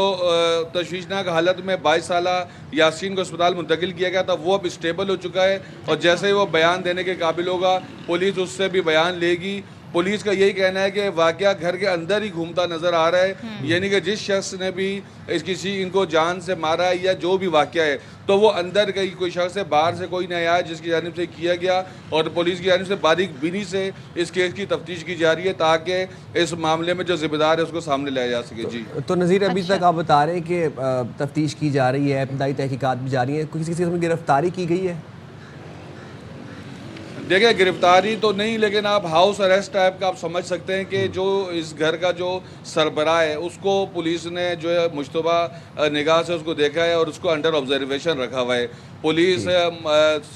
تشویشناک حالت میں 22 سالہ یاسین کو اسپتال منتقل کیا گیا تھا وہ اب اسٹیبل ہو چکا ہے، اور جیسے ہی وہ بیان دینے کے قابل ہوگا پولیس اس سے بھی بیان لے گی. پولیس کا یہی کہنا ہے کہ واقعہ گھر کے اندر ہی گھومتا نظر آ رہا ہے، یعنی کہ جس شخص نے بھی ان کو جان سے مارا ہے یا جو بھی واقعہ ہے تو وہ اندر کا کوئی شخص ہے، باہر سے کوئی نہیں آیا جس کی جانب سے کیا گیا. اور پولیس کی جانب سے باریک بینی سے اس کیس کی تفتیش کی جا رہی ہے تاکہ اس معاملے میں جو ذمہ دار ہے اس کو سامنے لایا جا سکے. جی تو نذیر، ابھی تک آپ بتا رہے ہیں کہ تفتیش کی جا رہی ہے، ابتدائی تحقیقات بھی جاری ہیں، کسی قسم کی گرفتاری کی گئی ہے؟ دیکھیں گرفتاری تو نہیں، لیکن آپ ہاؤس اریسٹ ٹائپ کا آپ سمجھ سکتے ہیں کہ جو اس گھر کا جو سربراہ ہے اس کو پولیس نے جو ہے مشتبہ نگاہ سے اس کو دیکھا ہے اور اس کو انڈر آبزرویشن رکھا ہوا ہے. پولیس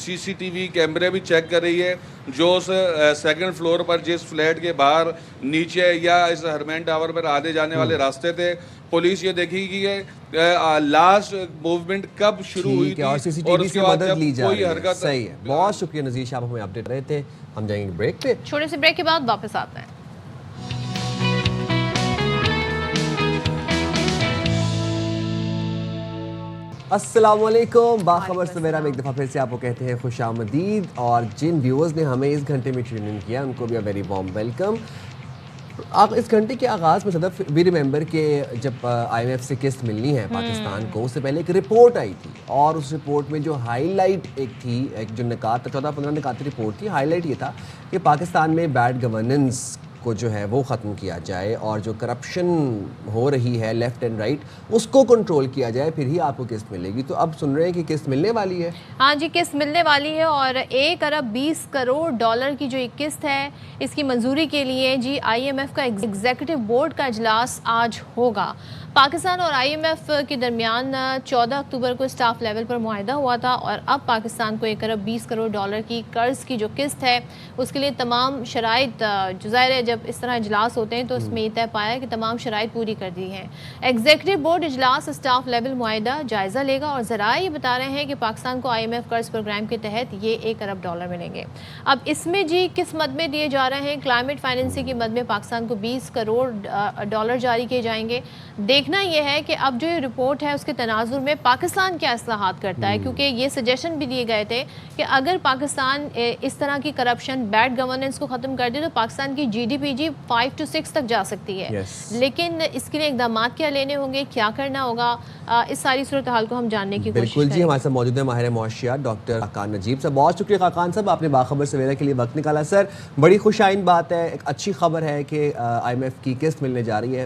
CCTV کیمرے بھی چیک کر رہی ہے جو اس سیکنڈ فلور پر جس فلیٹ کے باہر نیچے یا اس ہرمین ٹاور پر آنے جانے والے راستے تھے. پولیس یہ دیکھے گی کہ لاسٹ موومنٹ کب شروع ہوئی تھی اور CCTV سے مدد لی جا رہی ہے. صحیح ہے، بہت شکریہ نذیر شاہ، ہمیں اپڈیٹ رہے تھے. ہم جائیں گے بریک پہ، چھوٹے سے بریک کے بعد واپس آتے ہیں. السلام علیکم، باخبر سویرا میں ایک دفعہ پھر سے آپ کو کہتے ہیں خوش آمدید. اور جن ویورز نے ہمیں اس گھنٹے میں ٹیون ان کیا ان کو بھی ویری وارم ویلکم. اس گھنٹے کے آغاز میں صدف وی ریممبر کہ جب IMF سے قسط ملنی ہے پاکستان کو، اس سے پہلے ایک رپورٹ آئی تھی، اور اس رپورٹ میں جو ہائی لائٹ ایک تھی، ایک جو نکات 14-15 نکات رپورٹ تھی، ہائی لائٹ یہ تھا کہ پاکستان میں بیڈ گورننس کو جو ہے وہ ختم کیا جائے اور جو کرپشن ہو رہی ہے لیفٹ اینڈ رائٹ اس کو کنٹرول کیا جائے، پھر ہی آپ کو قسط ملے گی. تو اب سن رہے ہیں کہ قسط ملنے والی ہے. ہاں جی، قسط ملنے والی ہے، اور 1 ارب 20 کروڑ ڈالر کی جو ایک قسط ہے اس کی منظوری کے لیے جی IMF کا ایگزیکٹو بورڈ کا اجلاس آج ہوگا. پاکستان اور IMF کے درمیان 14 اکتوبر کو اسٹاف لیول پر معاہدہ ہوا تھا، اور اب پاکستان کو 1 ارب 20 کروڑ ڈالر کی قرض کی جو قسط ہے اس کے لیے تمام شرائط، جو ظاہر ہے جب اس طرح اجلاس ہوتے ہیں تو اس میں یہ طے پایا کہ تمام شرائط پوری کر دی ہیں. ایگزیکٹو بورڈ اجلاس اسٹاف لیول معاہدہ جائزہ لے گا، اور ذرائع یہ بتا رہے ہیں کہ پاکستان کو IMF قرض پروگرام کے تحت یہ 1 ارب ڈالر ملیں گے. اب اس میں جی کس مد میں دیے جا رہے ہیں؟ کلائمیٹ فائنینسنگ کی مد میں پاکستان کو 20 کروڑ ڈالر جاری کیے جائیں گے. دیکھنا یہ ہے کہ اب جو یہ رپورٹ ہے اس کے تناظر میں پاکستان کیا اصلاحات کرتا ہے، کیونکہ یہ سجیشن بھی دیے گئے تھے کہ اگر پاکستان اس طرح کی کرپشن، بیڈ گورننس کو ختم کر دے تو پاکستان کی GDP 5 to 6 تک جا سکتی ہے. لیکن اس کے لیے اقدامات کیا لینے ہوں گے، کیا کرنا ہوگا، اس ساری صورتحال کو ہم جاننے کی کوشش کریں. بالکل جی، ہمارے ساتھ موجود ہیں ماہر معاشیات ڈاکٹر خاقان نجیب صاحب. بہت شکریہ خاقان صاحب، آپ نے باخبر سویرا کے لیے وقت نکالا. سر، بڑی خوش آئند بات ہے، ایک اچھی خبر ہے کہ IMF کی قسط ملنے جا رہی ہے.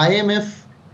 IMF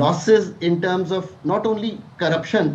losses in terms of not only corruption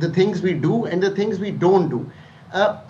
the things we do and the things we don't do.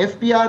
FPR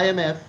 IMF,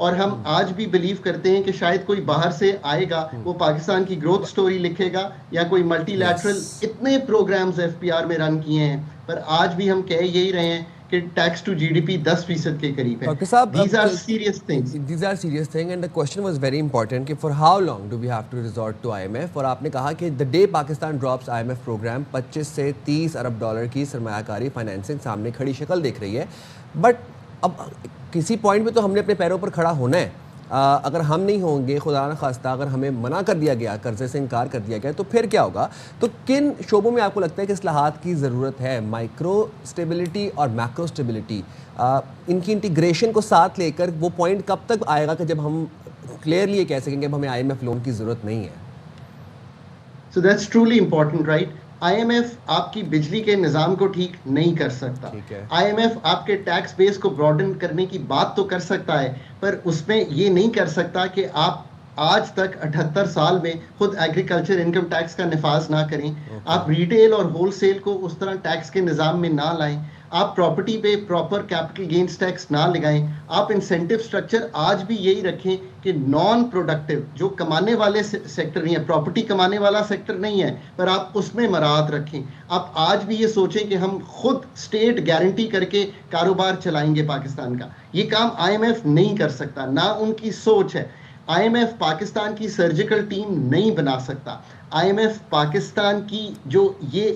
اور ہم آج بھی بلیو کرتے ہیں کہ شاید کوئی باہر سے آئے گا, وہ پاکستان کی گروتھ سٹوری لکھے گا, یا کوئی ملٹی لیٹرل. اتنے پروگرامز ایف پی آر میں رن کیے ہیں, پر آج بھی ہم کہہ یہی رہے ہیں کہ tax to G D P 10% کے قریب ہے. These are serious things. These are serious things and the question was very important کہ for how long do we have to resort to IMF, اور آپ نے کہا کہ the day Pakistan drops IMF program 25 سے 30 ارب ڈالر کی سرمایہ کاری فائنینسنگ سامنے کھڑی شکل دیکھ رہی ہے. بٹ اب کسی پوائنٹ پہ تو ہم نے اپنے پیروں پر کھڑا ہونا ہے. اگر ہم نہیں ہوں گے, خدا نہ خواستہ اگر ہمیں منع کر دیا گیا, قرضے سے انکار کر دیا گیا, تو پھر کیا ہوگا؟ تو کن شعبوں میں آپ کو لگتا ہے کہ اصلاحات کی ضرورت ہے؟ مائکرو اسٹیبلٹی اور میکرو اسٹیبلٹی, ان کی انٹیگریشن کو ساتھ لے کر وہ پوائنٹ کب تک آئے گا کہ جب ہم کلیئرلی یہ کہہ سکیں گے اب ہمیں آئی ایم ایف لون کی ضرورت نہیں ہے؟ So that's truly important, right? IMF آپ کی بجلی کے نظام کو ٹھیک نہیں کر سکتا. IMF آپ کے ٹیکس بیس کو براڈن کرنے کی بات تو کر سکتا ہے, پر اس میں یہ نہیں کر سکتا کہ آپ آج تک 78 سال میں خود ایگریکلچر انکم ٹیکس کا نفاذ نہ کریں, آپ ریٹیل اور ہول سیل کو اس طرح ٹیکس کے نظام میں نہ لائیں, آپ پراپرٹی پہ پراپر کیپٹل گینز ٹیکس نہ لگائیں, آپ انسینٹیو سٹرکچر آج بھی یہی رکھیں کہ نان پروڈکٹیو جو کمانے والے سیکٹر نہیں ہے, پراپرٹی کمانے والا سیکٹر نہیں ہے, پر آپ اس میں مراعات رکھیں. آپ آج بھی یہ سوچیں کہ ہم خود اسٹیٹ گارنٹی کر کے کاروبار چلائیں گے پاکستان کا. یہ کام آئی ایم ایف نہیں کر سکتا, نہ ان کی سوچ ہے. آئی ایم ایف پاکستان کی سرجیکل ٹیم نہیں بنا سکتا. آئی ایم ایف پاکستان کی جو یہ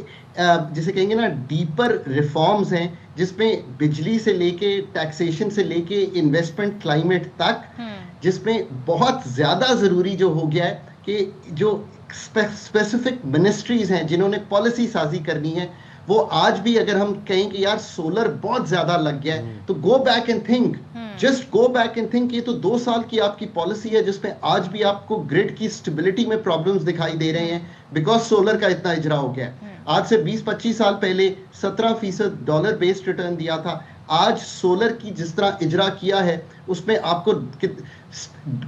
جسے کہیں گے نا ڈیپر ریفارمز ہیں, جس میں بجلی سے لے کے ٹیکسیشن سے لے کے انویسٹمنٹ کلائمیٹ تک, جس میں بہت زیادہ ضروری جو ہو گیا ہے کہ جو اسپیسیفک منسٹریز ہیں جنہوں نے پالیسی سازی کرنی ہے, وہ آج بھی اگر ہم کہیں کہ یار سولر بہت زیادہ لگ گیا ہے, تو go back and think, just go back and think. یہ تو 2 سال کی آپ کی پالیسی ہے جس میں آج بھی آپ کو گریڈ کی اسٹیبلٹی میں پرابلمز دکھائی دے رہے ہیں بیکاز سولر کا اتنا اجرا ہو گیا ہے. آج سے 20-25 سال پہلے 17% ڈالر بیسڈ ریٹرن دیا تھا. آج سولر کی جس طرح اجرا کیا ہے اس میں آپ کو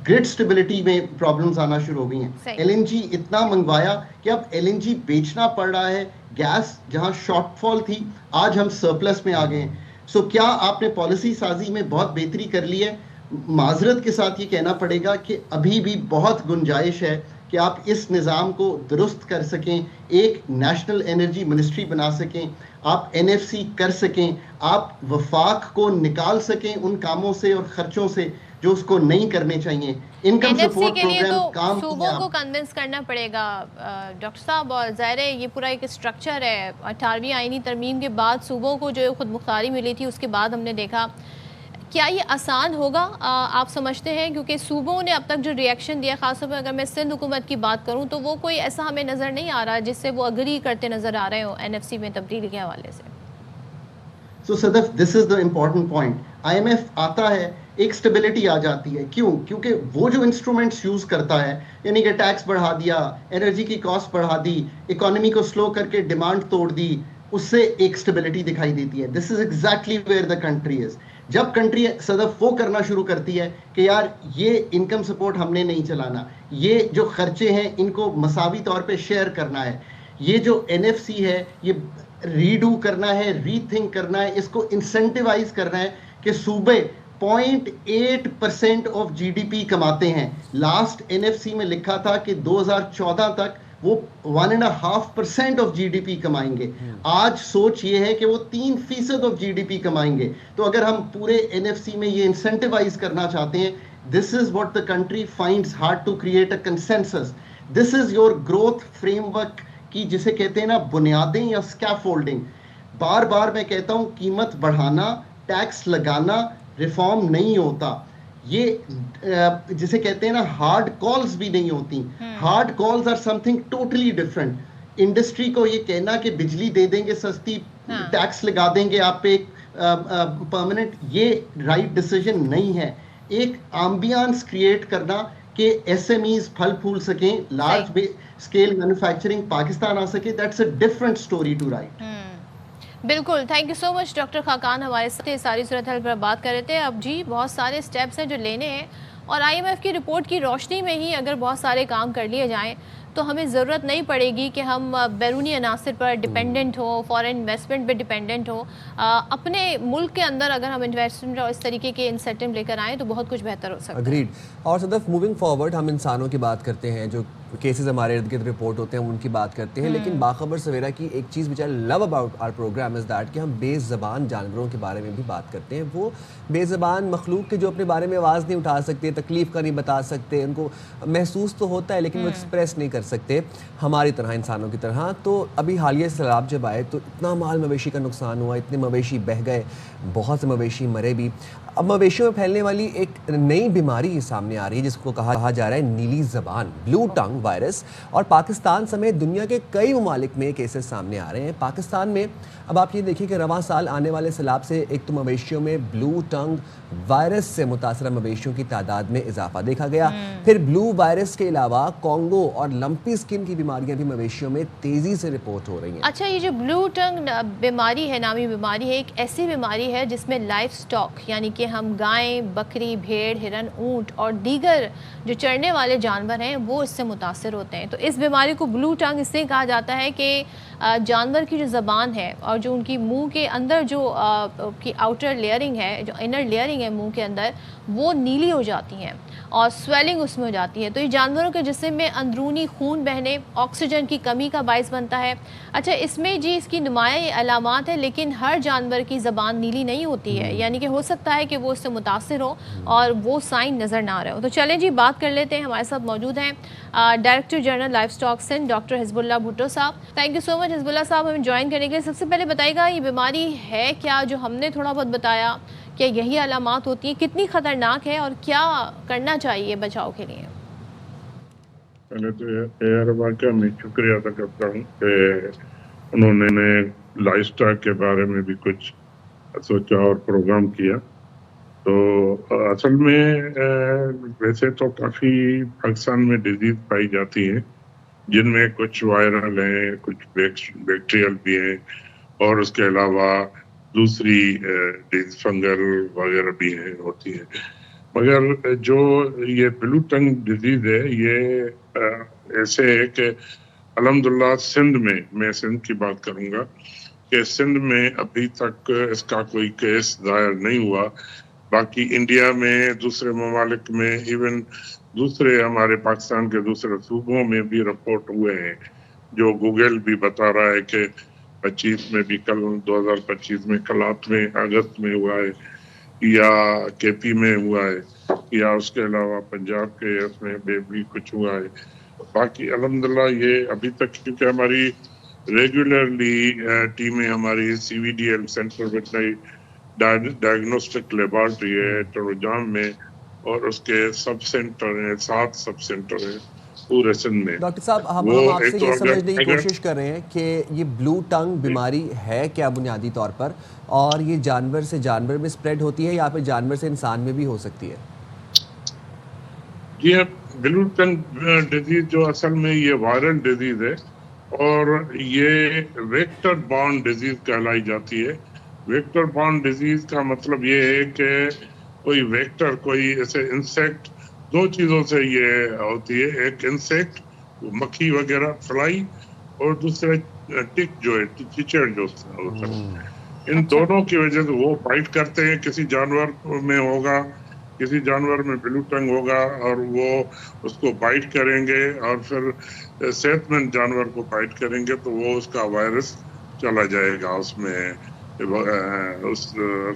گریڈ سٹیبلٹی میں پرابلمز آنا شروع ہو گئی ہیں. ایل این جی اتنا منگوایا کہ اب ایل این جی بیچنا پڑ رہا ہے. گیس جہاں شارٹ فال تھی آج ہم سرپلس میں آ گئے ہیں. سو کیا آپ نے پالیسی سازی میں بہت بہتری کر لی ہے؟ معذرت کے ساتھ یہ کہنا پڑے گا کہ ابھی بھی بہت گنجائش ہے کہ آپ اس نظام کو درست کر سکیں, ایک نیشنل انرجی منسٹری بنا سکیں, آپ این ایف سی کر سکیں, آپ وفاق کو نکال سکیں ان کاموں سے اور خرچوں سے جو اس کو نہیں کرنے چاہیے. انکم سپورٹ پروگرام کام صوبوں کو کنونس کرنا پڑے گا ڈاکٹر صاحب, اور ظاہر ہے یہ پورا ایک اسٹرکچر ہے. 18ویں آئینی ترمیم کے بعد صوبوں کو جو خود مختاری ملی تھی اس کے بعد ہم نے دیکھا, کیا یہ آسان ہوگا آپ سمجھتے ہیں؟ کیونکہ صوبوں نے اب تک جو ریئیکشن دیا, خاص طور پر اگر میں سندھ حکومت کی بات کروں, تو وہ کوئی ایسا ہمیں نظر نہیں آ رہا جس سے وہ اگری کرتے نظر آ رہے ہوں این ایف سی میں تبدیلی کے حوالے سے. So Sadaf, this is the important point. I M F آتا ہے, ایک سٹیبلٹی آ جاتی ہے. کیوں؟ کیونکہ وہ جو انسٹرومنٹس یوز کرتا ہے, یعنی کہ ٹیکس بڑھا دیا, انرجی کی کاسٹ بڑھا دی, اکانومی کو سلو کر کے ڈیمانڈ توڑ دی, اس سے ایک سٹیبلٹی دکھائی دیتی ہے. This is exactly where the country is. جب کنٹری صدف وہ کرنا شروع کرتی ہے کہ یار یہ انکم سپورٹ ہم نے نہیں چلانا, یہ جو خرچے ہیں ان کو مساوی طور پہ شیئر کرنا ہے, یہ جو این ایف سی ہے یہ ریڈو کرنا ہے, ری تھنک کرنا ہے, اس کو انسینٹیوائز کرنا ہے کہ صوبے 0.8% آف جی ڈی پی کماتے ہیں. لاسٹ این ایف سی میں لکھا تھا کہ 2014 تک وہ 1.5% آف جی ڈی پی کمائیں گے. آج سوچ یہ ہے کہ وہ 3% آف جی ڈی پی کمائیں گے. تو اگر ہم پورے این ایف سی میں یہ انسینٹیوائز کرنا چاہتے ہیں, this is what the country finds hard to create a consensus. This is your growth framework کی جسے کہتے ہیں نا بنیادیں یا اسکیفولڈنگ. بار بار میں کہتا ہوں قیمت بڑھانا, ٹیکس لگانا ریفارم نہیں ہوتا. یہ جسے کہتے ہیں نا ہارڈ کالز بھی نہیں ہوتی. Hard calls are something totally different. Industry کو یہ کہنا کہ بجلی دے دیں گے سستی, ٹیکس لگا دیں گے آپ پہ پرماننٹ, یہ رائٹ ڈیسیژن نہیں ہے. ایک ایمبیانس کریٹ کرنا کہ ایس ایم ایز پھل پھول سکیں, لارج اسکیل مینوفیکچرنگ پاکستان آ سکے, that's a different story to write. بالکل, thank you so much doctor Khaqan, ہمارے ساتھ ساری صورتحال پر بات کر رہے تھے. اب جی بہت سارے سٹیپس ہیں جو لینے ہیں, اور آئی ایم ایف کی رپورٹ کی روشنی میں ہی اگر بہت سارے کام کر لیے جائیں تو ہمیں ضرورت نہیں پڑے گی کہ ہم بیرونی عناصر پر ڈپینڈنٹ ہو، فارن انویسٹمنٹ پہ ڈپینڈنٹ ہو. اپنے ملک کے اندر اگر ہم انویسٹمنٹ اور اس طریقے کے انسینٹیو لے کر آئیں تو بہت کچھ بہتر ہو سکتا ہے. اگریڈ. اور صدف موونگ فارورڈ ہم انسانوں کی بات کرتے ہیں، جو کیسز ہمارے ارد گرد رپورٹ ہوتے ہیں ان کی بات کرتے ہیں، لیکن باخبر سویرا کی ایک چیز which I love about our program is that کہ ہم بے زبان جانوروں کے بارے میں بھی بات کرتے ہیں. وہ بے زبان مخلوق کے جو اپنے بارے میں آواز نہیں اٹھا سکتے، تکلیف کا نہیں بتا سکتے، ان کو محسوس تو ہوتا ہے لیکن وہ ایکسپریس نہیں کر سکتے ہماری طرح، انسانوں کی طرح. تو ابھی حالیہ سیلاب جب آئے تو اتنا مال مویشی کا نقصان ہوا، اتنے مویشی بہہ گئے، بہت سے مویشی مرے بھی. اب مویشیوں میں پھیلنے والی ایک نئی بیماری سامنے آ رہی ہے جس کو کہا جا رہا ہے نیلی زبان، بلو ٹنگ وائرس، اور پاکستان سمیت دنیا کے کئی ممالک میں کیسز سامنے آ رہے ہیں. پاکستان میں اب آپ یہ دیکھیں کہ رواں سال آنے والے سیلاب سے ایک تو مویشیوں میں بلو ٹنگ وائرس سے متاثرہ مویشیوں کی تعداد میں اضافہ دیکھا گیا. پھر بلو وائرس کے علاوہ کانگو اور لمپی سکن کی بیماریاں بھی مویشیوں میں تیزی سے رپورٹ ہو رہی ہیں. اچھا، یہ جو بلو ٹنگ بیماری ہے، نامی بیماری ہے، ایک ایسی بیماری ہے جس میں لائف سٹاک یعنی کہ ہم گائیں، بکری، بھیڑ، ہرن، اونٹ اور دیگر جو چرنے والے جانور ہیں وہ اس سے متاثر ہوتے ہیں. تو اس بیماری کو بلو ٹنگ اس لیے کہا جاتا ہے کہ جانور کی جو زبان ہے اور جو ان کی منہ کے اندر جو کی آؤٹر لیئرنگ ہے، جو انر لیئرنگ ہے منہ کے اندر، وہ نیلی ہو جاتی ہیں اور سویلنگ اس میں ہو جاتی ہے. تو یہ جانوروں کے جسم میں اندرونی خون بہنے، آکسیجن کی کمی کا باعث بنتا ہے. اچھا، اس میں جی اس کی نمایاں علامات ہیں، لیکن ہر جانور کی زبان نیلی نہیں ہوتی ہے، یعنی کہ ہو سکتا ہے کہ وہ اس سے متاثر ہو اور وہ سائن نظر نہ آ رہے ہو. تو چلیں جی بات کر لیتے ہیں. ہمارے ساتھ موجود ہیں director general life stock Sindh doctor حزب اللہ بھٹو صاحب. تھینک یو سو مچ حزب اللہ صاحب ہمیں جوائن کرنے کے لیے. سب سے پہلے بتائیے گا یہ بیماری ہے کیا، جو ہم نے تھوڑا بہت بتایا، کیا یہی علامات ہوتی ہیں، کتنی خطرناک ہے اور کیا کرنا چاہیے بچاؤ کے لیے؟ پہلے تو ایئر واقعہ میں شکریہ ادا کرتا ہوں کہ انہوں نے لائف سٹاک کے بارے میں بھی کچھ سوچا اور پروگرام کیا. تو اصل میں ویسے تو کافی پاکستان میں ڈیزیز پائی جاتی ہیں جن میں کچھ وائرل ہیں، کچھ بیکٹیریل بھی ہیں، اور اس کے علاوہ دوسری فنگل وغیرہ بھی ہیں ہوتی ہیں. مگر جو یہ بلو ٹنگ ڈیزیز ہے یہ ایسے ہے کہ الحمدللہ سندھ میں سندھ کی بات کروں گا کہ سندھ میں ابھی تک اس کا کوئی کیس ظاہر نہیں ہوا. باقی انڈیا میں، دوسرے ممالک میں، ایون دوسرے ہمارے پاکستان کے دوسرے صوبوں میں بھی رپورٹ ہوئے ہیں، جو گوگل بھی بتا رہا ہے کہ 25 میں بھی، کل 2025 میں کلات میں اگست میں ہوا ہے، یا کے پی میں ہوا ہے، یا اس کے علاوہ پنجاب کے اس میں بھی کچھ ہوا ہے. باقی الحمدللہ یہ ابھی تک، کیونکہ ہماری ریگولرلی ٹیمیں ہماری C V D L centre veterinary diagnostic laboratory ہے ٹروجام میں، اور اس کے سب سینٹر ہیں، 7 سب سینٹر ہیں پورے سندھ میں. ڈاکٹر صاحب ہم آپ سے یہ سمجھنے کی کوشش کر رہے ہیں کہ یہ بلو ٹنگ بیماری ہے کیا بنیادی طور پر، اور یہ جانور سے جانور میں سپریڈ ہوتی ہے یا پھر جانور سے انسان میں بھی ہو سکتی ہے؟ جی ہاں، بلو ٹنگ ڈیزیز جو اصل میں یہ وائرل ڈیزیز ہے اور یہ ویکٹر بارن ڈیزیز کہلائی جاتی ہے. ویکٹر بارن ڈیزیز کا مطلب یہ ہے کہ کوئی ویکٹر، کوئی ایسے انسیکٹ، 2 چیزوں سے یہ ہوتی ہے. ایک انسیکٹ، مکھی وغیرہ، فلائی، اور دوسرے ٹک جو ہے، چیچڑ جو ہوتا ہے. ان دونوں کی وجہ سے وہ بائٹ کرتے ہیں. کسی جانور میں ہوگا، کسی جانور میں بلو ٹنگ ہوگا اور وہ اس کو بائٹ کریں گے، اور پھر صحت مند جانور کو بائٹ کریں گے تو وہ اس کا وائرس چلا جائے گا اس میں، اس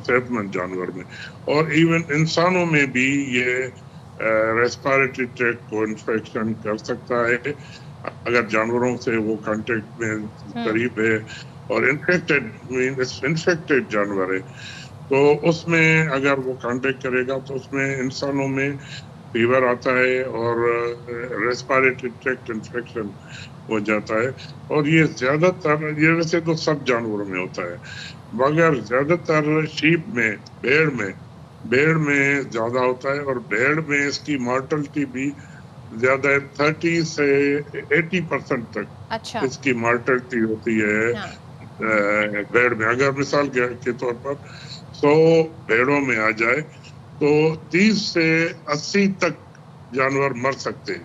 صحت مند جانور میں. اور ایون انسانوں میں بھی یہ ریسپیریٹری ٹریکٹ کو انفیکشن کر سکتا ہے اگر جانوروں سے وہ کانٹیکٹ میں قریب ہے، اور انفیکٹڈ جانور ہے تو اس میں اگر وہ کانٹیکٹ کرے گا تو اس میں انسانوں میں فیور آتا ہے اور ریسپیریٹری ٹریکٹ انفیکشن ہو جاتا ہے. اور یہ زیادہ تر، یہ ویسے تو سب جانوروں میں ہوتا ہے، مگر زیادہ تر شیپ میں، بھیڑ میں زیادہ ہوتا ہے، اور بھیڑ میں اس کی مارٹلٹی بھی زیادہ ہے. 30 سے 80% تک اس کی مارٹلٹی ہوتی ہے بھیڑ میں. اگر مثال کے طور پر 100 بھیڑوں میں آ جائے تو 30 سے 80 تک جانور مر سکتے ہیں.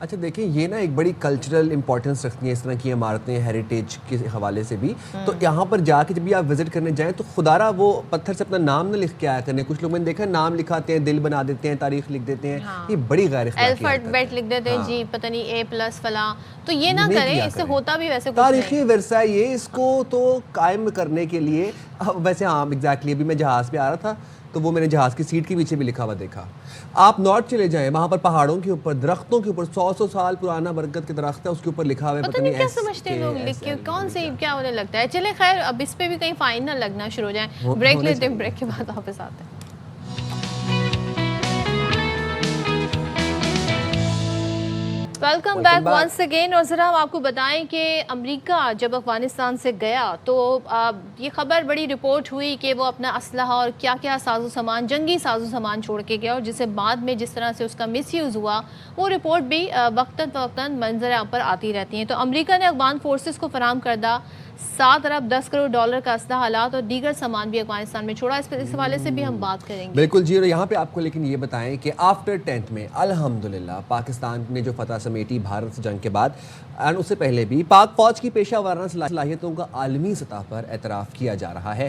اچھا دیکھیں یہ نا ایک بڑی کلچرل امپورٹنس رکھتی ہیں اس طرح کی عمارتیں ہیریٹیج کے حوالے سے بھی. تو یہاں پر جا کے جب بھی آپ وزٹ کرنے جائیں تو خدا را وہ پتھر سے اپنا نام نہ لکھ کے آیا کرنے. کچھ لوگ میں نے دیکھا نام لکھاتے ہیں, دل بنا دیتے ہیں, تاریخ لکھ دیتے ہیں. یہ بڑی غیر اخلاقی الفابیٹ لکھ دیتے ہیں جی, پتہ نہیں A+ فلاں. تو یہ نہ کریں, اس سے ہوتا بھی ویسے کچھ تاریخی ورثہ ہے یہ. اس کو تو قائم کرنے کے لیے ویسے ہاں ایگزیکٹلی ابھی میں جہاز پہ آ رہا تھا تو وہ میں نے جہاز کی سیٹ کے پیچھے بھی لکھا ہوا دیکھا. آپ نارتھ چلے جائیں, وہاں پر پہاڑوں کے اوپر درختوں کے اوپر 100 سال پرانا برگد کے درخت ہے, اس کے اوپر لکھا ہوا ہے پتہ نہیں کیا سمجھتے ہیں لوگ لکھ کے, کون سے کیا انہیں لگتا ہے. چلے خیر, اب اس پہ بھی کہیں فائن نہ لگنا شروع ہو جائیں. بریک لیتے ہیں, بریک کے بعد واپس آتے ہیں. Welcome back once again. اور ذرا ہم آپ کو بتائیں کہ امریکہ جب افغانستان سے گیا تو یہ خبر بڑی رپورٹ ہوئی کہ وہ اپنا اسلحہ اور کیا کیا ساز و سامان, جنگی ساز و سامان چھوڑ کے گیا, اور جسے بعد میں جس طرح سے اس کا مس یوز ہوا وہ رپورٹ بھی وقتاً فوقتاً منظر عام پر آتی رہتی ہیں. تو امریکہ نے افغان فورسز کو فراہم کردہ 7 ارب 10 کروڑ ڈالر کا اسلحہ آلات اور دیگر سامان بھی افغانستان میں چھوڑا. اس حوالے سے بھی ہم بات کریں گے. بالکل جی. اور یہاں پہ آپ کو لیکن یہ بتائیں کہ آفٹر 10 میں الحمدللہ پاکستان نے جو فتح سمیٹی بھارت سے جنگ کے بعد, اور اس سے پہلے بھی پاک فوج کی پیشہ ورانہ صلاحیتوں کا عالمی سطح پر اعتراف کیا جا رہا ہے.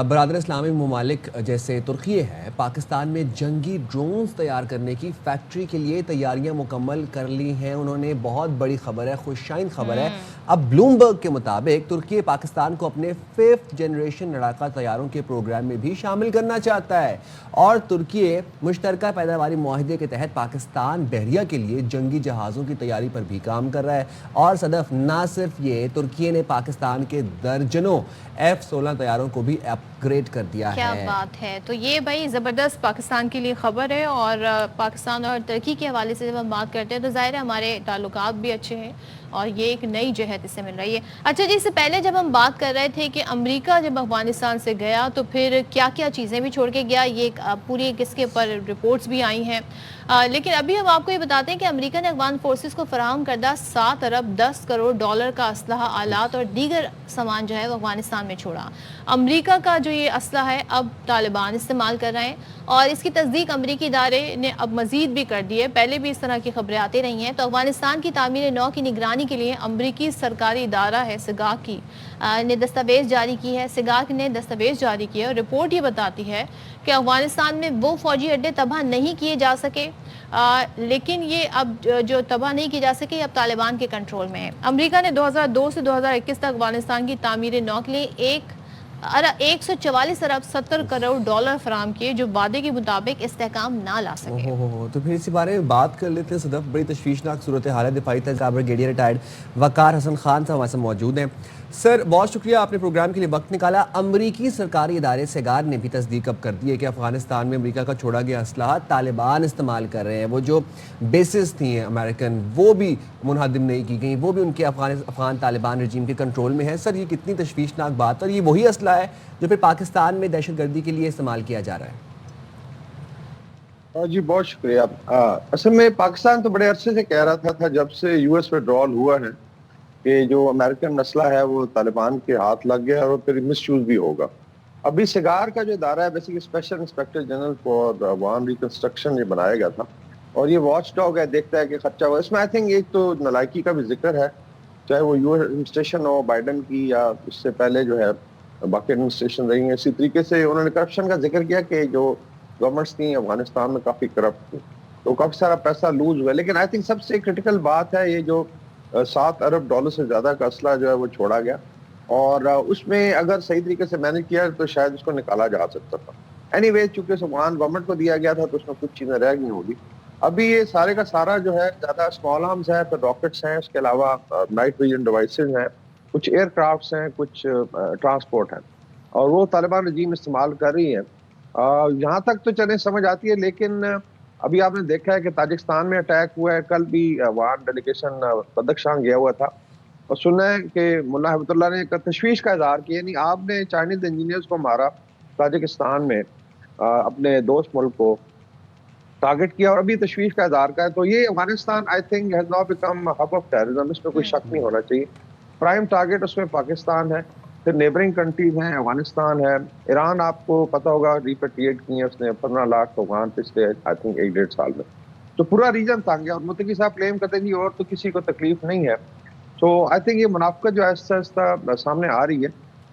برادر اسلامی ممالک جیسے ترکی ہے, پاکستان میں جنگی ڈرونز تیار کرنے کی فیکٹری کے لیے تیاریاں مکمل کر لی ہیں انہوں نے. بہت بڑی خبر ہے, خوشائن خبر ہے. اب بلومبرگ کے مطابق ترکی پاکستان کو اپنے 5th جنریشن لڑاکا طیاروں کے پروگرام میں بھی شامل کرنا چاہتا ہے, اور ترکی مشترکہ پیداواری معاہدے کے تحت پاکستان بحریہ کے لیے جنگی جہازوں کی تیاری پر بھی کام کر رہا ہے. اور صدف نہ صرف یہ, ترکی نے پاکستان کے درجنوں F-16 طیاروں کو بھی اپ گریڈ کر دیا ہے. کیا بات ہے. تو یہ بھائی زبردست پاکستان کے لیے خبر ہے, اور پاکستان اور ترکی کے حوالے سے جب ہم بات کرتے ہیں تو ظاہر ہے ہمارے تعلقات بھی اچھے ہیں, اور یہ ایک نئی جہت اس سے مل رہی ہے. اچھا جی, اس سے پہلے جب ہم بات کر رہے تھے کہ امریکہ جب افغانستان سے گیا تو پھر کیا کیا چیزیں بھی چھوڑ کے گیا, یہ پوری کس کے اوپر رپورٹس بھی آئی ہیں. لیکن ابھی ہم آپ کو یہ بتاتے ہیں کہ امریکہ نے افغان فورسز کو فراہم کردہ 7 ارب 10 کروڑ ڈالر کا اسلحہ آلات اور دیگر سامان جو ہے وہ افغانستان میں چھوڑا. امریکہ کا جو یہ اسلحہ ہے اب طالبان استعمال کر رہے ہیں, اور اس کی تصدیق امریکی ادارے نے اب مزید بھی کر دی ہے. پہلے بھی اس طرح کی خبریں آتی رہی ہیں. تو افغانستان کی تعمیر نو کی نگرانی کے لیے امریکی سرکاری ادارہ ہے سگاک کی نے دستاویز جاری کی ہے. سگاک نے دستاویز جاری کی ہے, اور رپورٹ یہ بتاتی ہے کہ افغانستان میں وہ فوجی اڈے تباہ نہیں کیے جا سکے, لیکن یہ اب جو تباہ نہیں کی جا سکے اب طالبان کے کنٹرول میں ہے. امریکہ نے 2002 سے 2021 تک افغانستان کی تعمیر نو کے لیے 144 ارب 70 کروڑ ڈالر فراہم کیے, جو وعدے کے مطابق استحکام نہ لا سکے. تو پھر اسی بارے میں بات کر لیتے ہیں. صدف, بڑی تشویشناک صورتحال ہے. دفاعی تنخواہ بریگیڈیئر ریٹائرڈ وقار حسن خان صاحب ہمارے ساتھ موجود ہیں. سر بہت شکریہ, آپ نے پروگرام کے لیے وقت نکالا. امریکی سرکاری ادارے سیگار نے بھی تصدیق اب کر دی ہے کہ افغانستان میں امریکہ کا چھوڑا گیا اسلحہ طالبان استعمال کر رہے ہیں. وہ جو بیسز تھیں امریکن وہ بھی منہدم نہیں کی گئیں, وہ بھی ان کے افغان طالبان رجیم کے کنٹرول میں ہے. سر یہ کتنی تشویشناک بات ہے, اور یہ وہی اسلحہ ہے جو پھر پاکستان میں دہشت گردی کے لیے استعمال کیا جا رہا ہے. جی بہت شکریہ. اصل میں پاکستان تو بڑے عرصے سے کہہ رہا تھا جب سے US وڈرال ہوا ہے کہ جو امریکن اسلحہ ہے وہ طالبان کے ہاتھ لگ گیا اور پھر مس یوز بھی ہوگا. ابھی سگار کا جو ادارہ ہے basically special inspector general for Afghan reconstruction یہ بنایا گیا تھا, اور یہ واچ ڈاگ ہے, دیکھتا ہے کہ خرچہ ہوا. اس میں آئی تھنک ایک تو نالائکی کا بھی ذکر ہے, چاہے وہ US ایڈمنسٹریشن ہو بائیڈن کی یا اس سے پہلے جو ہے باقی ایڈمنسٹریشن رہی ہیں. اسی طریقے سے انہوں نے کرپشن کا ذکر کیا کہ جو گورنمنٹس تھیں افغانستان میں کافی کرپٹ تھیں, تو کافی سارا پیسہ لوز ہوا. لیکن آئی تھنک سب سے کرٹیکل بات ہے یہ جو 7 ارب ڈالر سے زیادہ کا اسلحہ جو ہے وہ چھوڑا گیا, اور اس میں اگر صحیح طریقے سے مینج کیا تو شاید اس کو نکالا جا سکتا تھا. اینی ویز چونکہ افغان گورنمنٹ کو دیا گیا تھا تو اس میں کچھ چیزیں رہ گئی ہوگی. ابھی یہ سارے کا سارا جو ہے زیادہ اسمال آرمز ہے, پھر راکٹس ہیں, اس کے علاوہ نائٹ ویژن ڈیوائسز ہیں, کچھ ایئر کرافٹس ہیں, کچھ ٹرانسپورٹ ہیں, اور وہ طالبان رجیم استعمال کر رہی ہیں. یہاں تک تو چلیں سمجھ آتی ہے, لیکن ابھی آپ نے دیکھا ہے کہ تاجکستان میں اٹیک ہوا ہے. کل بھی وہاں ڈیلیگیشن بدخشان گیا ہوا تھا, اور سنا ہے کہ ملا حبیب اللہ نے تشویش کا اظہار کیا, یعنی آپ نے چائنیز انجینئرز کو مارا تاجکستان میں, اپنے دوست ملک کو ٹارگٹ کیا, اور ابھی تشویش کا اظہار کا ہے. تو یہ Afghanistan I think has now become hub of terrorism, اس میں کوئی شک نہیں ہونا چاہیے. پرائم ٹارگٹ اس میں پاکستان ہے, پھر نیبرنگ کنٹریز ہیں, افغانستان ہے, ایران آپ کو پتہ ہوگا ریپیٹریٹ کی ہیں اس نے 15 لاکھ افغان پچھلے آئی تھنک 1-1.5 سال میں. تو پورا ریجن تنگ ہے. اور متقی صاحب کلیم کرتے ہیں جی اور تو کسی کو تکلیف نہیں ہے. تو آئی تھنک یہ منافقت جو آہستہ آہستہ سامنے آ رہی ہے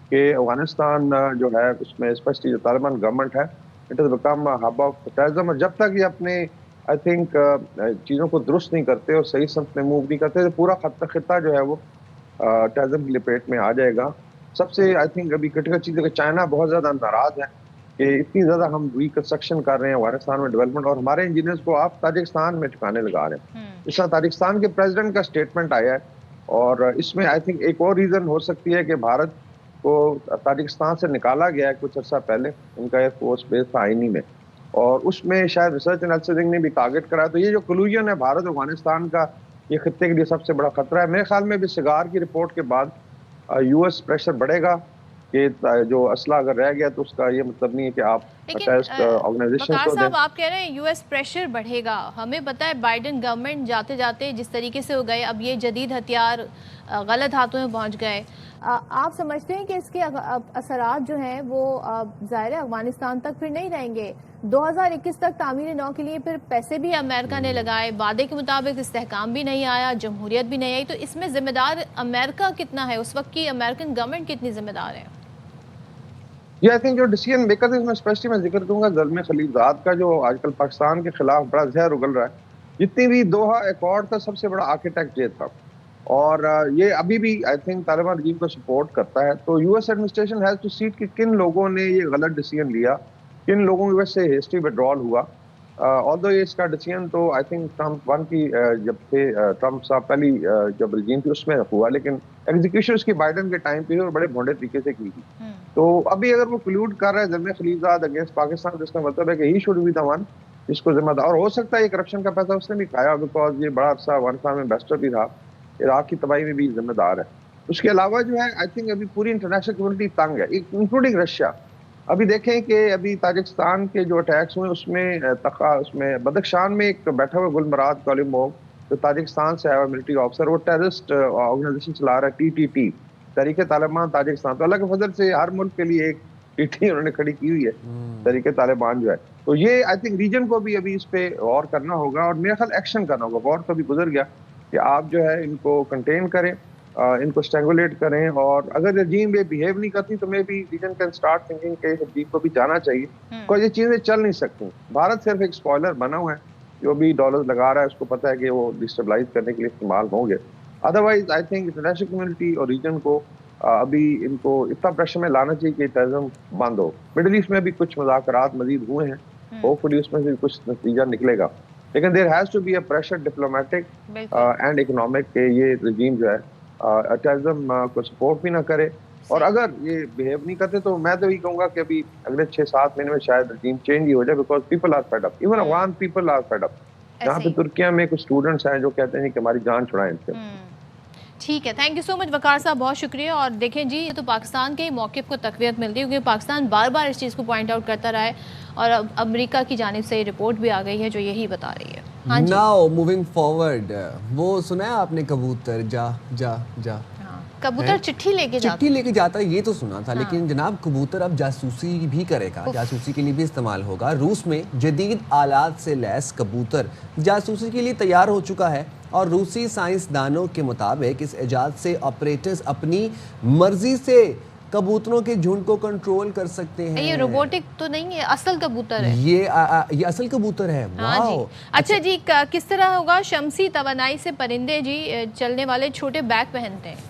کہ افغانستان جو ہے اس میں اسپیشلی جو طالبان گورنمنٹ ہے it has become hub of terrorism. اور جب تک یہ اپنے آئی تھنک چیزوں کو درست نہیں کرتے اور صحیح سمت میں موو نہیں کرتے تو پورا خطہ جو ہے وہ ٹیررزم کی لپیٹ میں آ جائے گا. سب سے آئی تھنک ابھی کرٹیکل چیز ہے کہ چائنا بہت زیادہ ناراض ہے کہ اتنی زیادہ ہم ریکنسٹرکشن کر رہے ہیں افغانستان میں ڈیولپمنٹ, اور ہمارے انجینئرز کو آپ تاجکستان میں ٹھکانے لگا رہے ہیں. اس طرح تاجکستان کے پریزیڈنٹ کا اسٹیٹمنٹ آیا ہے, اور اس میں آئی تھنک ایک اور ریزن ہو سکتی ہے کہ بھارت کو تاجکستان سے نکالا گیا ہے کچھ عرصہ پہلے, ان کا ایئر فورس بیس تھا آئینی میں, اور اس میں شاید ریسرچ اینالیسس نے بھی ٹارگٹ کرا. تو یہ جو کلوژن ہے بھارت افغانستان کا, یہ خطے کے لیے سب سے بڑا خطرہ ہے. میرے خیال میں بھی سگار کی رپورٹ کے بعد یو ایس پریشر بڑھے گا کہ جو اسلحہ اگر رہ گیا تو اس کا یہ مطلب نہیں ہے کہ آپ وقار صاحب آپ کہہ رہے ہیں یو ایس پریشر بڑھے گا. ہمیں پتہ ہے بائیڈن گورنمنٹ جاتے جاتے جس طریقے سے ہو گئے, اب یہ جدید ہتھیار غلط ہاتھوں میں پہنچ گئے. آپ سمجھتے ہیں کہ اس کے اثرات جو ہیں وہ ظاہر افغانستان تک پھر نہیں رہیں گے؟ 2021 تک تعمیر نو کے لیے پھر پیسے بھی امریکہ نے لگائے, وعدے کے مطابق استحکام بھی نہیں آیا, جمہوریت بھی نہیں آئی, تو اس میں ذمہ دار امریکہ کتنا ہے؟ اس وقت کی امریکن گورنمنٹ کتنی ذمہ دار ہے؟ یہ آئی تھنک جو ڈیسیژن میکر اس میں اسپیشلی میں ذکر کروں گا زلمے خلیلزاد کا, جو آج کل پاکستان کے خلاف بڑا زہر اگل رہا ہے. جتنی بھی دوحہ ایکارڈ کا سب سے بڑا آرکیٹیکٹ یہ تھا, اور یہ ابھی بھی آئی تھنک طالبان رجیم کو سپورٹ کرتا ہے. تو U S administration has to set کہ کن لوگوں نے یہ غلط ڈیسیژن لیا, کن لوگوں کی وجہ سے ہسٹری وڈرال ہوا. آلدو یہ اس کا ڈیسیژن تو آئی تھنک ٹرمپ 1 کی جب تھے ٹرمپ صاحب پہلی جب رجیم تھی اس میں ہوا, لیکن ایگزیکیوشن اس کی بائیڈن کے ٹائم پہ اور بڑے بھونڈے طریقے سے کی تھی. تو ابھی اگر وہ کلیوڈ کر رہا ہے زلمے خلیلزاد اگینسٹ پاکستان, تو اس کا مطلب ہے کہ he should be the one جس کو ذمہ دار, اور ہو سکتا ہے یہ کرپشن کا پیسہ اس نے بھی کھایا بیکاز یہ بڑا عرصہ افغانستان میں انویسٹر بھی تھا, عراق کی تباہی میں بھی ذمہ دار ہے. اس کے علاوہ جو ہے آئی تھنک ابھی پوری انٹرنیشنل کمیونٹی تنگ ہے, انکلوڈنگ رشیا. ابھی دیکھیں کہ ابھی تاجکستان کے جو اٹیکس ہوئے اس میں بدخشان میں ایک بیٹھا ہوا گلمراد کالیموگ جو تاجکستان سے آیا ہوا ملٹری آفیسر, وہ ٹیررسٹ آرگنائزیشن چلا رہا ہے TTT, تحریک طالبان تاجکستان. تو اللہ کے فضل سے ہر ملک کے لیے ایک TT انہوں نے کھڑی کی ہوئی ہے تحریک طالبان جو ہے. تو یہ آئی تھنک ریجن کو بھی ابھی اس پہ غور کرنا ہوگا, اور میرا خیال ایکشن کرنا ہوگا. غور تو بھی گزر گیا کہ آپ جو ہے ان کو کنٹین کریں, ان کو اسٹینگولیٹ کریں, اور اگر رجیم یہ بیہیو نہیں کرتی تو میں بھی ریجن کین اسٹارٹ تھنکنگ کہ رجیم کو بھی جانا چاہیے, کوئی یہ چیزیں چل نہیں سکتی. بھارت صرف ایک اسپوائلر بنا ہوا ہے, جو بھی ڈالر لگا رہا ہے اس کو پتہ ہے کہ وہ ڈسٹیبلائز کرنے کے لیے استعمال ہوں گے. Otherwise I think international community اور ریجن کو ابھی ان کو اتنا پریشر میں لانا چاہیے کہ ٹیررزم بند ہو. مڈل ایسٹ میں بھی کچھ مذاکرات مزید ہوئے ہیں, ہوپ فلی اس میں سے کچھ نتیجہ نکلے گا, لیکن there has to be a pressure diplomatic and economic کہ یہ رجیم جو ہے ٹیررزم کو سپورٹ بھی نہ کرے. اور اگر یہ بیہیو نہیں کرتے تو میں تو یہ کہوں گا کہ ابھی اگلے 6-7 مہینے میں شاید رجیم چینج ہی ہو جائے, because people are fed up, even Afghan people are fed up. یہاں پہ ترکیہ میں کچھ اسٹوڈنٹس ہیں جو کہتے ہیں کہ ہماری جان چھڑائیں ان سے. ٹھیک ہے, تھینک یو سو مچ وقار صاحب, بہت شکریہ. اور دیکھیں جی یہ تو پاکستان کے موقف کو تقویت ملتی ہے کیونکہ پاکستان بار بار اس چیز کو پوائنٹ آؤٹ کرتا رہا ہے, اور اب امریکہ کی جانب سے رپورٹ بھی آ گئی ہے جو یہی بتا رہی ہے. ناؤ موونگ فارورڈ, وہ سنا ہے آپ نے کبوتر جا جا جا, کبوتر چٹھی لے کے جاتا ہے, یہ تو سنا تھا, لیکن جناب کبوتر اب جاسوسی بھی کرے گا, جاسوسی کے لیے بھی استعمال ہوگا. روس میں جدید آلات سے لیس کبوتر جاسوسی کے لیے تیار ہو چکا ہے, اور روسی سائنسدانوں کے مطابق اس ایجاد سے آپریٹرز اپنی مرضی سے کبوتروں کے جھنڈ کو کنٹرول کر سکتے ہیں. یہ روبوٹک تو نہیں ہے, اصل کبوتر ہے, یہ اصل کبوتر ہے. واو. اچھا جی, کس طرح ہوگا؟ شمسی توانائی سے پرندے جی چلنے والے چھوٹے بیگ پہنتے ہیں.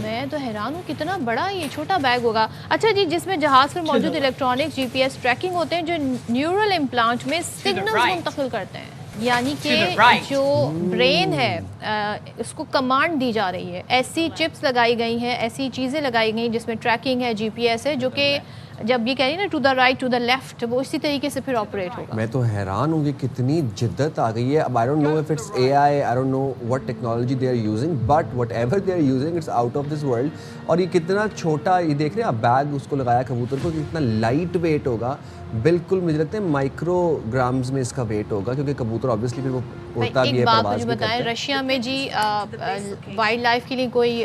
میں تو حیران ہوں کتنا بڑا یہ چھوٹا بیگ ہوگا. اچھا جی, جس میں جہاز پر موجود الیکٹرانک GPS ٹریکنگ ہوتے ہیں جو نیورل امپلانٹ میں سگنلز منتقل کرتے ہیں, یعنی کہ جو برین ہے اس کو کمانڈ دی جا رہی ہے. ایسی چپس لگائی گئی ہیں, ایسی چیزیں لگائی گئی جس میں ٹریکنگ ہے, GPS ہے, جو کہ جب یہ کہہ رہی نا to the right to the left, وہ اسی طریقے سے پھر آپریٹ ہوگا. میں تو حیران ہوں کہ کتنی جدت آ گئی ہے. اب I don't know if it's AI, I don't know what technology they are using, but whatever they are using it's out of this world. اور یہ کتنا چھوٹا, یہ دیکھ رہے ہیں آپ بیگ اس کو لگایا کبوتر کو, کتنا لائٹ ویٹ ہوگا. بالکل مجھے لگتا ہے مائکرو گرامز میں اس کا ویٹ ہوگا, کیونکہ کبوتر آبویسلی پھر وہ اڑتا بھی ہے, ایک بات مجھے بتائیں, رشیا میں جی وائلڈ لائف کے لیے کوئی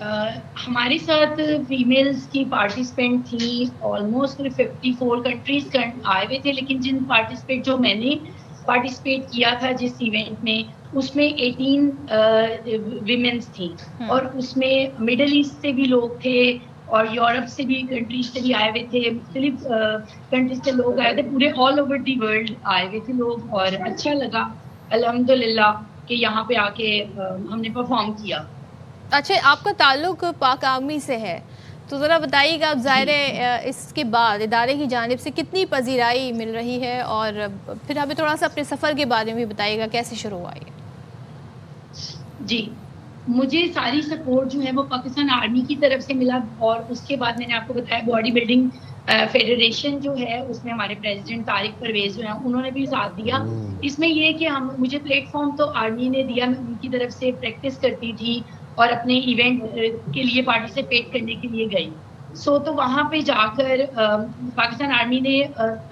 ہمارے ساتھ فیمیلز کی پارٹیسپینٹ تھی آلموسٹ 54 کنٹریز آئے ہوئے تھے, لیکن جن پارٹیسپیٹ جو میں نے پارٹیسپیٹ کیا تھا جس ایونٹ میں, اس میں 18 ویمنس تھیں, اور اس میں مڈل ایسٹ سے بھی لوگ تھے اور یورپ سے بھی کنٹریز سے بھی آئے ہوئے تھے, مختلف کنٹریز سے لوگ آئے تھے, پورے آل اوور دی ورلڈ آئے ہوئے تھے لوگ, اور اچھا لگا الحمدللہ کہ یہاں پہ آ کے ہم نے پرفارم کیا. اچھا, آپ کا تعلق پاک آرمی سے ہے, تو ذرا بتائیے گا, اب ظاہر ہے اس کے بعد ادارے کی جانب سے کتنی پذیرائی مل رہی ہے, اور پھر ہمیں تھوڑا سا اپنے سفر کے بارے میں بھی بتائیے گا, کیسے شروع ہوا یہ؟ جی, مجھے ساری سپورٹ جو ہے وہ پاکستان آرمی کی طرف سے ملا, اور اس کے بعد میں نے آپ کو بتایا باڈی بلڈنگ فیڈریشن جو ہے اس میں ہمارے پریزیڈنٹ طارق پرویز جو ہیں انہوں نے بھی ساتھ دیا. اس میں یہ کہ مجھے پلیٹ فارم تو آرمی نے دیا, میں ان کی طرف سے پریکٹس کرتی تھی اور اپنے ایونٹ کے لیے پارٹیسپیٹ کرنے کے لیے گئی. تو وہاں پہ جا کر پاکستان آرمی نے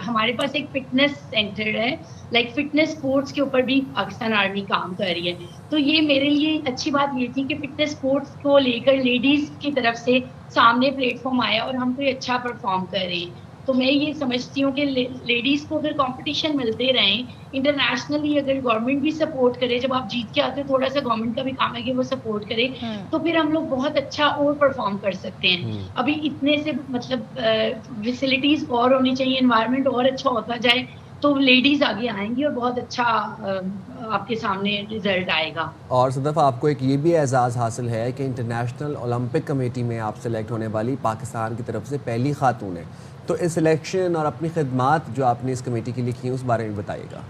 ہمارے پاس ایک فٹنس سینٹر ہے, لائک فٹنس اسپورٹس کے اوپر بھی پاکستان آرمی کام کر رہی ہے. تو یہ میرے لیے اچھی بات یہ تھی کہ فٹنس اسپورٹس کو لے کر لیڈیز کی طرف سے سامنے پلیٹ فارم آیا اور ہم کوئی اچھا پرفارم کر رہے ہیں. تو میں یہ سمجھتی ہوں کہ لیڈیز کو اگر کمپٹیشن ملتے رہیں انٹرنیشنلی, اگر گورنمنٹ بھی سپورٹ کرے, جب آپ جیت کے آتے ہیں تھوڑا سا گورنمنٹ کا بھی کام ہے کہ وہ سپورٹ کرے, تو پھر ہم لوگ بہت اچھا اور پرفارم کر سکتے ہیں. ابھی اتنے سے مطلب فیسلٹیز اور ہونی چاہیے, انوائرمنٹ اور اچھا ہوتا جائے, تو لیڈیز آگے آئیں گی اور بہت اچھا آپ کے سامنے رزلٹ آئے گا. اور صدف, آپ کو ایک یہ بھی اعزاز حاصل ہے کہ انٹرنیشنل اولمپک کمیٹی میں آپ سلیکٹ ہونے والی پاکستان کی طرف سے پہلی خاتون ہیں. تو اس سلیکشن اور اپنی خدمات جو آپ نے اس کمیٹی کے لیے کی ہیں اس بارے میں بتائیے گا.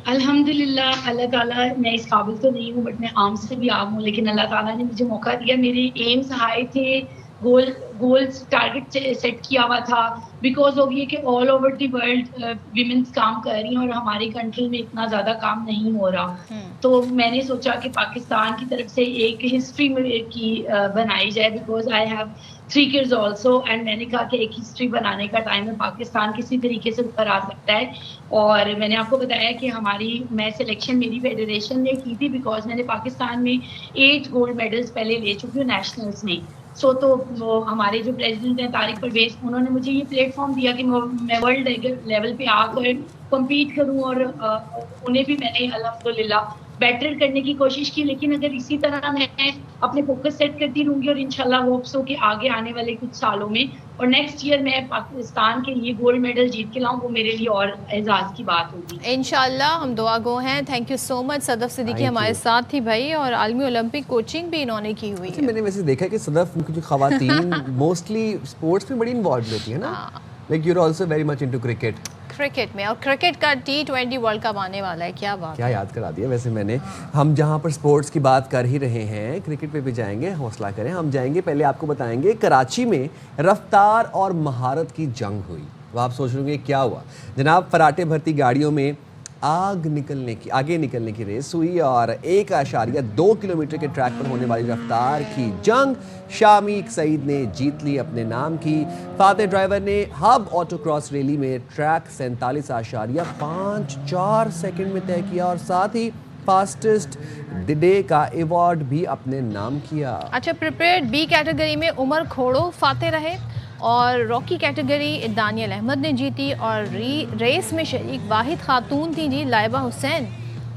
الحمدللہ, اللہ تعالیٰ, میں اس قابل تو نہیں ہوں بٹ میں عام سے بھی عام ہوں, لیکن اللہ تعالیٰ نے مجھے موقع دیا. میرے ایمز ہائی تھے, گولز ٹارگٹ سیٹ کیا ہوا تھا, بیکاز آف یہ کہ all over the world women کام کر رہی ہیں اور ہماری کنٹری میں اتنا زیادہ کام نہیں ہو رہا. تو میں نے سوچا کہ پاکستان کی طرف سے ایک ہسٹری کی بنائی جائے, because I have 3 kids also, and میں نے کہا کہ ایک ہسٹری بنانے کا ٹائم ہے, پاکستان کسی طریقے سے اوپر آ سکتا ہے. اور میں نے آپ کو بتایا کہ میں سلیکشن میری فیڈریشن نے کی تھی, بیکاز میں نے پاکستان میں 8 گولڈ میڈلز پہلے لے چکی ہوں نیشنلز میں. تو وہ ہمارے جو پریزیڈنٹ ہیں طارق پرویز, انہوں نے مجھے یہ پلیٹ فارم دیا کہ میں ورلڈ لیول پہ آ کر کمپیٹ کروں, اور انہیں بھی میں نے الحمدللہ بیٹر کرنے کی کوشش کی. لیکن اگر اسی طرح میں اپنے فوکس سیٹ کرتی رہوں گی, اور انشاءاللہ ہوپس ہو کہ آگے آنے والے کچھ سالوں میں اور نیکسٹ ایئر میں پاکستان کے لیے گولڈ میڈل جیت کے لاؤں, وہ میرے لیے اور اعزاز کی بات ہوگی انشاءاللہ. ہم دعا گو ہیں. تھینک یو سو مچ. صدف صدیقی ہمارے ساتھ تھی بھائی, اور عالمی اولمپک کوچنگ بھی انہوں نے کی ہوئی ہے. میں نے ویسے دیکھا کہ صدف کی خواتین موسٹلی اسپورٹس میں بڑی انوالوڈ ہوتی ہیں نا, like you are also very much into cricket میں, اور کرکٹ کا T20 ورلڈ کپ آنے والا ہے. کیا بات, کیا یاد کرا دیا ویسے میں نے. ہم جہاں پر سپورٹس کی بات کر ہی رہے ہیں, کرکٹ پہ بھی جائیں گے, حوصلہ کریں. ہم جائیں گے, پہلے آپ کو بتائیں گے کراچی میں رفتار اور مہارت کی جنگ ہوئی. وہ آپ سوچ رہے ہوں گے کیا ہوا. جناب, فراٹے بھرتی گاڑیوں میں آگے نکلنے کی ریس ہوئی, اور 1.2 کلومیٹر کے ٹریک پر ہونے والی رفتار کی جنگ شامی سعید نے جیت لی, اپنے نام کی. فاتح ڈرائیور نے ہب آٹو کراس ریلی میں ٹریک 47.54 سیکنڈ میں طے کیا, اور ساتھ ہی فاسٹسٹ ڈے کا ایوارڈ بھی اپنے نام کیا. اچھا, پریپیئرڈ بی کیٹیگری میں عمر کھوڑو فاتح رہے, اور راکی کیٹیگری دانیل احمد نے جیتی, اور ریس میں شریک واحد خاتون تھی جی لائبہ حسین,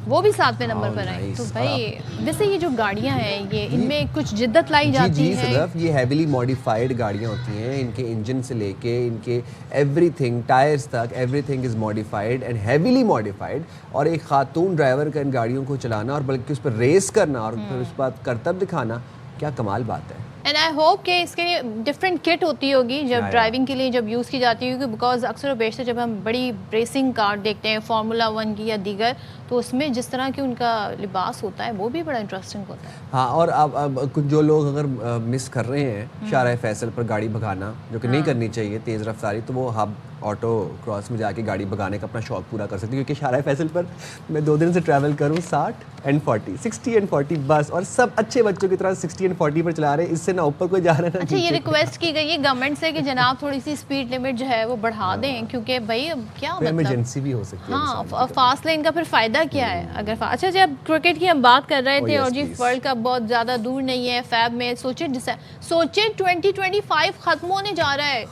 وہ بھی 7ویں نمبر پر آئی. تو بھائی ویسے یہ جو گاڑیاں ہیں یہ ان میں کچھ جدت لائی جاتی ہے. جی صدف, یہ ہیویلی ماڈیفائڈ گاڑیاں ہوتی ہیں. ان کے انجن سے لے کے ان کے ایوری تھنگ, ٹائرز تک, every thing is modified and heavily modified. اور ایک خاتون ڈرائیور کا ان گاڑیوں کو چلانا, اور بلکہ اس پر ریس کرنا, اور پھر اس بات کرتب دکھانا, کیا کمال بات ہے. اینڈ آئی ہوپ کہ اس کے لیے ڈفرینٹ کٹ ہوتی ہوگی جب ڈرائیونگ کے لیے جب یوز کی جاتی ہوگی, بیکاز اکثر و بیشتر جب ہم بڑی ریسنگ کار دیکھتے ہیں فارمولا 1 کی یا دیگر, تو اس میں جس طرح کی ان کا لباس ہوتا ہے وہ بھی بڑا انٹرسٹنگ ہوتا ہے. ہاں, اور اب کچھ جو لوگ اگر مس کر رہے ہیں شارع فیصل پر گاڑی بھگانا, جو کہ نہیں کرنی چاہیے تیز رفتاری, تو وہ ہب آٹو کراس میں جا کے گاڑی بھگانے کا اپنا شوق پورا کر سکتے ہیں. کیونکہ شارع فیصل پر میں 2 دن سے ٹریول کروں 60 بس, اور سب اچھے بچوں کی طرح 60 پر چلا رہے ہیں, اس سے نہ اوپر کوئی جا رہا ہے. اچھا, یہ ریکویسٹ کی گئی ہے گورنمنٹ سے کہ جناب تھوڑی سی اسپیڈ لمٹ جو ہے وہ بڑھا دیں, کیونکہ بھائی کیا ایمرجنسی بھی ہو سکتی ہے. ہاں, فاسٹ لین کا پھر فائدہ وجہ کیا ہے اگر اچھا جی اب کرکٹ کی ہم بات کر رہے تھے اور جی ورلڈ کپ بہت زیادہ دور نہیں ہے فیب میں سوچے 2025 ختم ہونے جا رہا ہے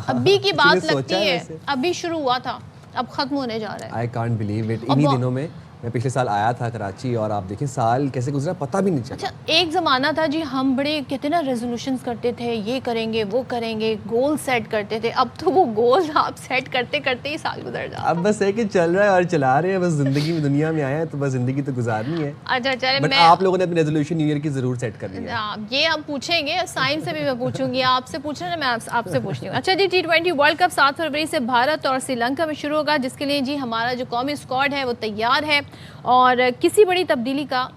ابھی کی بات لگتی ہے ابھی شروع ہوا تھا اب ختم ہونے جا رہا ہے آئی کانٹ بلیو اٹ انہی دنوں میں میں پچھلے سال آیا تھا کراچی اور آپ دیکھیں سال کیسے گزرا پتہ بھی نہیں چلا اچھا ایک زمانہ تھا جی ہم بڑے کہتے نا ریزولوشنز کرتے تھے یہ کریں گے وہ کریں گے گول سیٹ کرتے تھے اب تو وہ گول آپ سیٹ کرتے کرتے ہی سال گزر جاتا اب بس ہے کہ چل رہا ہے اور چلا رہے ہیں بس زندگی میں دنیا میں آئے ہیں تو بس زندگی تو گزارنی ہے اچھا چلے بٹ آپ لوگوں نے اپنی ریزولوشن نیو ایئر کی ضرور سیٹ کرنی ہے یہ ہم پوچھیں گے سائن سے بھی میں پوچھوں گی آپ سے پوچھ رہے ہیں میں آپ سے پوچھتی ہوں اچھا جی T20 ورلڈ کپ 7 فروری سے بھارت اور سری لنکا میں شروع ہوگا جس کے لیے جی ہمارا جو قومی اسکواڈ ہے وہ تیار ہے اور کسی بڑی تبدیلی کا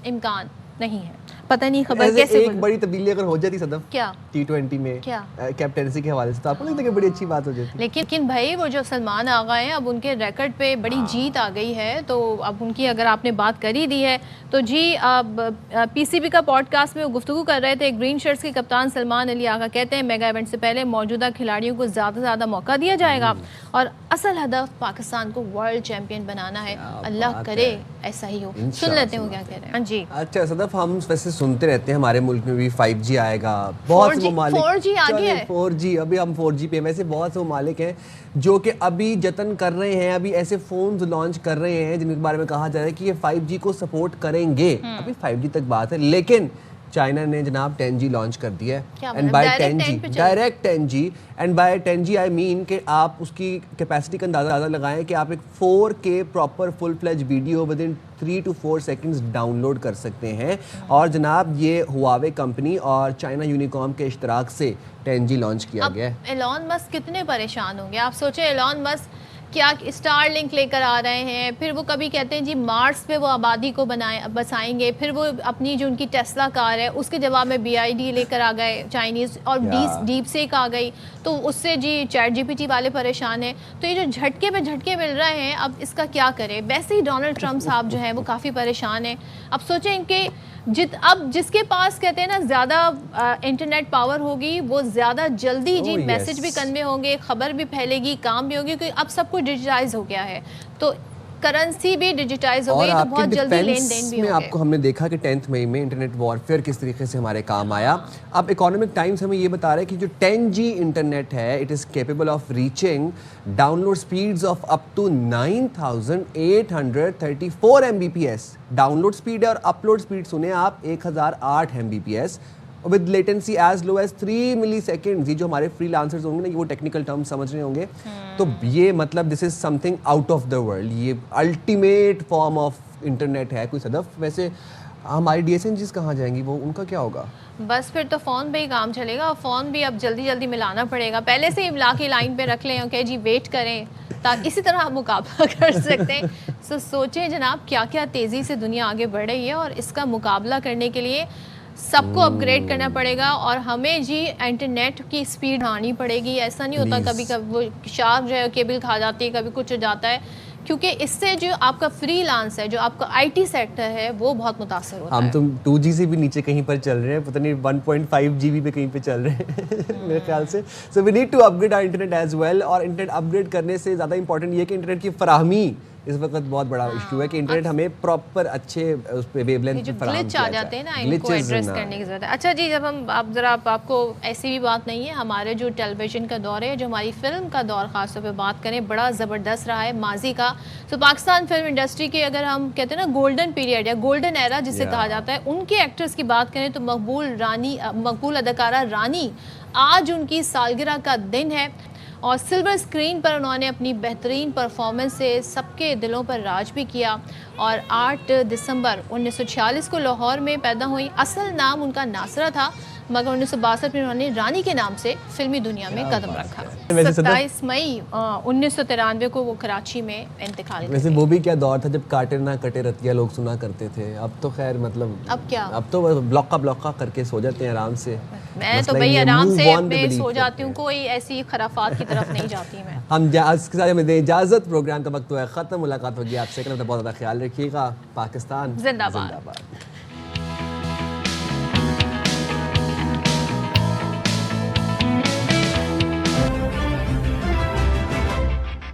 امکان نہیں ہے پتہ نہیں خبر کیسے ایک بڑی تبدیلی اگر ہو جاتی صدف کیا T20 میں کیپٹنسی کے حوالے سے تو آپ کو لگتا ہے کہ بڑی اچھی بات ہو جاتی لیکن بھائی وہ جو سلمان آغا ہیں اب ان کے ریکارڈ پہ بڑی جیت آ گئی ہے تو اب ان کی اگر آپ نے بات کر ہی دی ہے تو جی اب PCB کا پوڈ کاسٹ میں وہ گفتگو کر رہے تھے گرین شرٹس کے کپتان سلمان علی آغا کہتے ہیں میگا ایونٹ سے پہلے موجودہ کھلاڑیوں کو زیادہ سے زیادہ موقع دیا جائے گا اور اصل ہدف پاکستان کو ورلڈ چیمپئن بنانا ہے اللہ کرے ایسا ہی ہو سن لیتے ہو کیا کہہ رہے ہیں جی اچھا صدف ہم ویسے سنتے رہتے ہیں ہمارے ملک میں بھی 5G آئے گا بہت سے ممالک 4G آگے ہے 4G ابھی ہم 4G پہ ویسے بہت سے ممالک ہیں جو کہ ابھی جتن کر رہے ہیں ابھی ایسے فونز لانچ کر رہے ہیں جن کے بارے میں کہا جا رہا ہے کہ یہ 5G کو سپورٹ کریں گے ابھی 5G تک بات ہے لیکن چائنا نے جناب 10G لانچ کر دیا ہے and by 10G direct 10G and by 10G آئی مین کہ آپ اس کی کیپیسٹی کا اندازہ لگائیں کہ آپ ایک 4K proper full fledge video within 3 to 4 seconds download کر سکتے ہیں اور جناب یہ ہواوے کمپنی اور چائنا یونیکام کے اشتراک سے 10G لانچ کیا گیا ہے ایلون مسک کتنے پریشان ہوں گے آپ سوچیں ایلون مسک کیا اسٹار لنک لے کر آ رہے ہیں پھر وہ کبھی کہتے ہیں جی مارس پہ وہ آبادی کو بسائیں گے پھر وہ اپنی جو ان کی ٹیسلا کار ہے اس کے جواب میں BID لے کر آ گئے چائنیز اور ڈیپ سیک آ گئی تو اس سے جی چیٹ GPT والے پریشان ہیں تو یہ جو جھٹکے پہ جھٹکے مل رہے ہیں اب اس کا کیا کرے ویسے ہی ڈونلڈ ٹرمپ صاحب جو ہیں وہ کافی پریشان ہیں اب سوچیں کہ اب جس کے پاس کہتے ہیں نا زیادہ انٹرنیٹ پاور ہوگی وہ زیادہ جلدی جی میسج بھی کنوے ہوں گے خبر بھی پھیلے گی کام بھی ہوگی کیونکہ اب سب کچھ ڈیجیٹائز ہو گیا ہے تو کرنسی بھی ڈیجیٹائز ہو گئی تو بہت جلدی لین دین بھی میں آپ کو ہم نے دیکھا کہ 10 مئی میں انٹرنیٹ وارفیئر کس طریقے سے ہمارے کام آیا اب اکانومک ٹائمز ہمیں یہ بتا رہا ہے کہ جو 10G انٹرنیٹ ہے it is capable of reaching download speeds of up to 9834 Mbps download speed ہے اور اپلوڈ اسپیڈ سنیں آپ 1008 Mbps with latency as low as 3 milliseconds یہ جو ہمارے فری لانسرز ہوں گے نا وہ ٹیکنیکل ٹرم سمجھ رہے ہوں گے تو یہ مطلب this is something out of the world یہ الٹیمیٹ فارم آف انٹرنیٹ ہے کوئی صدف ویسے ہماری DSNGs کہاں جائیں گی وہ ان کا کیا ہوگا بس پھر تو فون پہ ہی کام چلے گا فون بھی اب جلدی جلدی ملانا پڑے گا پہلے سے ہی ملا کے لائن پہ رکھ لیں اوکے جی ویٹ کریں تاکہ اسی طرح ہم مقابلہ کر سکتے ہیں سوچیں جناب کیا کیا تیزی سے دنیا آگے بڑھ رہی ہے اور اس کا مقابلہ کرنے کے لیے سب کو اپ گریڈ کرنا پڑے گا اور ہمیں جی انٹرنیٹ کی سپیڈ آنی پڑے گی ایسا نہیں ہوتا کبھی کبھی وہ شارک جو ہے کیبل کھا جاتی ہے کبھی کچھ ہو جاتا ہے کیونکہ اس سے جو آپ کا فری لانس ہے جو آپ کا IT سیکٹر ہے وہ بہت متاثر ہوتا ہے ہم تو 2G سے بھی نیچے کہیں پر چل رہے ہیں پتہ نہیں 1.5 GB پہ کہیں پہ چل رہے ہیں میرے خیال سے so we need to upgrade our internet as well اور انٹرنیٹ اپ گریڈ کرنے سے زیادہ امپورٹنٹ یہ کہ انٹرنیٹ کی فراہمی اس وقت بہت بڑا ایشو ہے کہ انٹرنیٹ ہمیں پراپر اچھے اس پہ ویو لینتھ پہ فراہم گلچ آ جاتے ہیں نا ان کو ایڈریس کرنے کی ضرورت ہے اچھا جی جب ہم اب ذرا آپ کو ایسی بھی بات نہیں ہے ہمارے جو ٹیلی ویژن کا دور ہے جو ہماری فلم کا دور خاص طور پہ بات کریں بڑا زبردست رہا ہے ماضی کا تو پاکستان فلم انڈسٹری کے اگر ہم کہتے ہیں نا گولڈن پیریڈ یا گولڈن ایرا جسے کہا جاتا ہے ان کے ایکٹرز کی بات کریں تو مقبول اداکارہ رانی آج ان کی سالگرہ کا دن ہے اور سلور اسکرین پر انہوں نے اپنی بہترین پرفارمنس سے سب کے دلوں پر راج بھی کیا اور 8 دسمبر 1946 کو لاہور میں پیدا ہوئی اصل نام ان کا ناصرہ تھا مگر 1962 میں انہوں نے رانی کے نام سے فلمی دنیا میں قدم رکھا 27 مئی 1993 کو وہ کراچی میں انتقال ویسے وہ بھی کیا دور تھا جب کاٹے نہ کٹے رتیا لوگ سنا کرتے تھے اب تو خیر مطلب اب کیا اب تو بلاکا کر کے سو جاتے ہیں آرام سے میں تو بھائی آرام سے اپنے سو جاتی ہوں کوئی ایسی خرافات کی طرف نہیں جاتی میں ہم اس کے ساتھ ہمیں دیں اجازت پروگرام کا وقت ہوا ہے ختم ملاقات ہوگی آپ سے بہت زیادہ خیال رکھیے گا پاکستان زندہ باد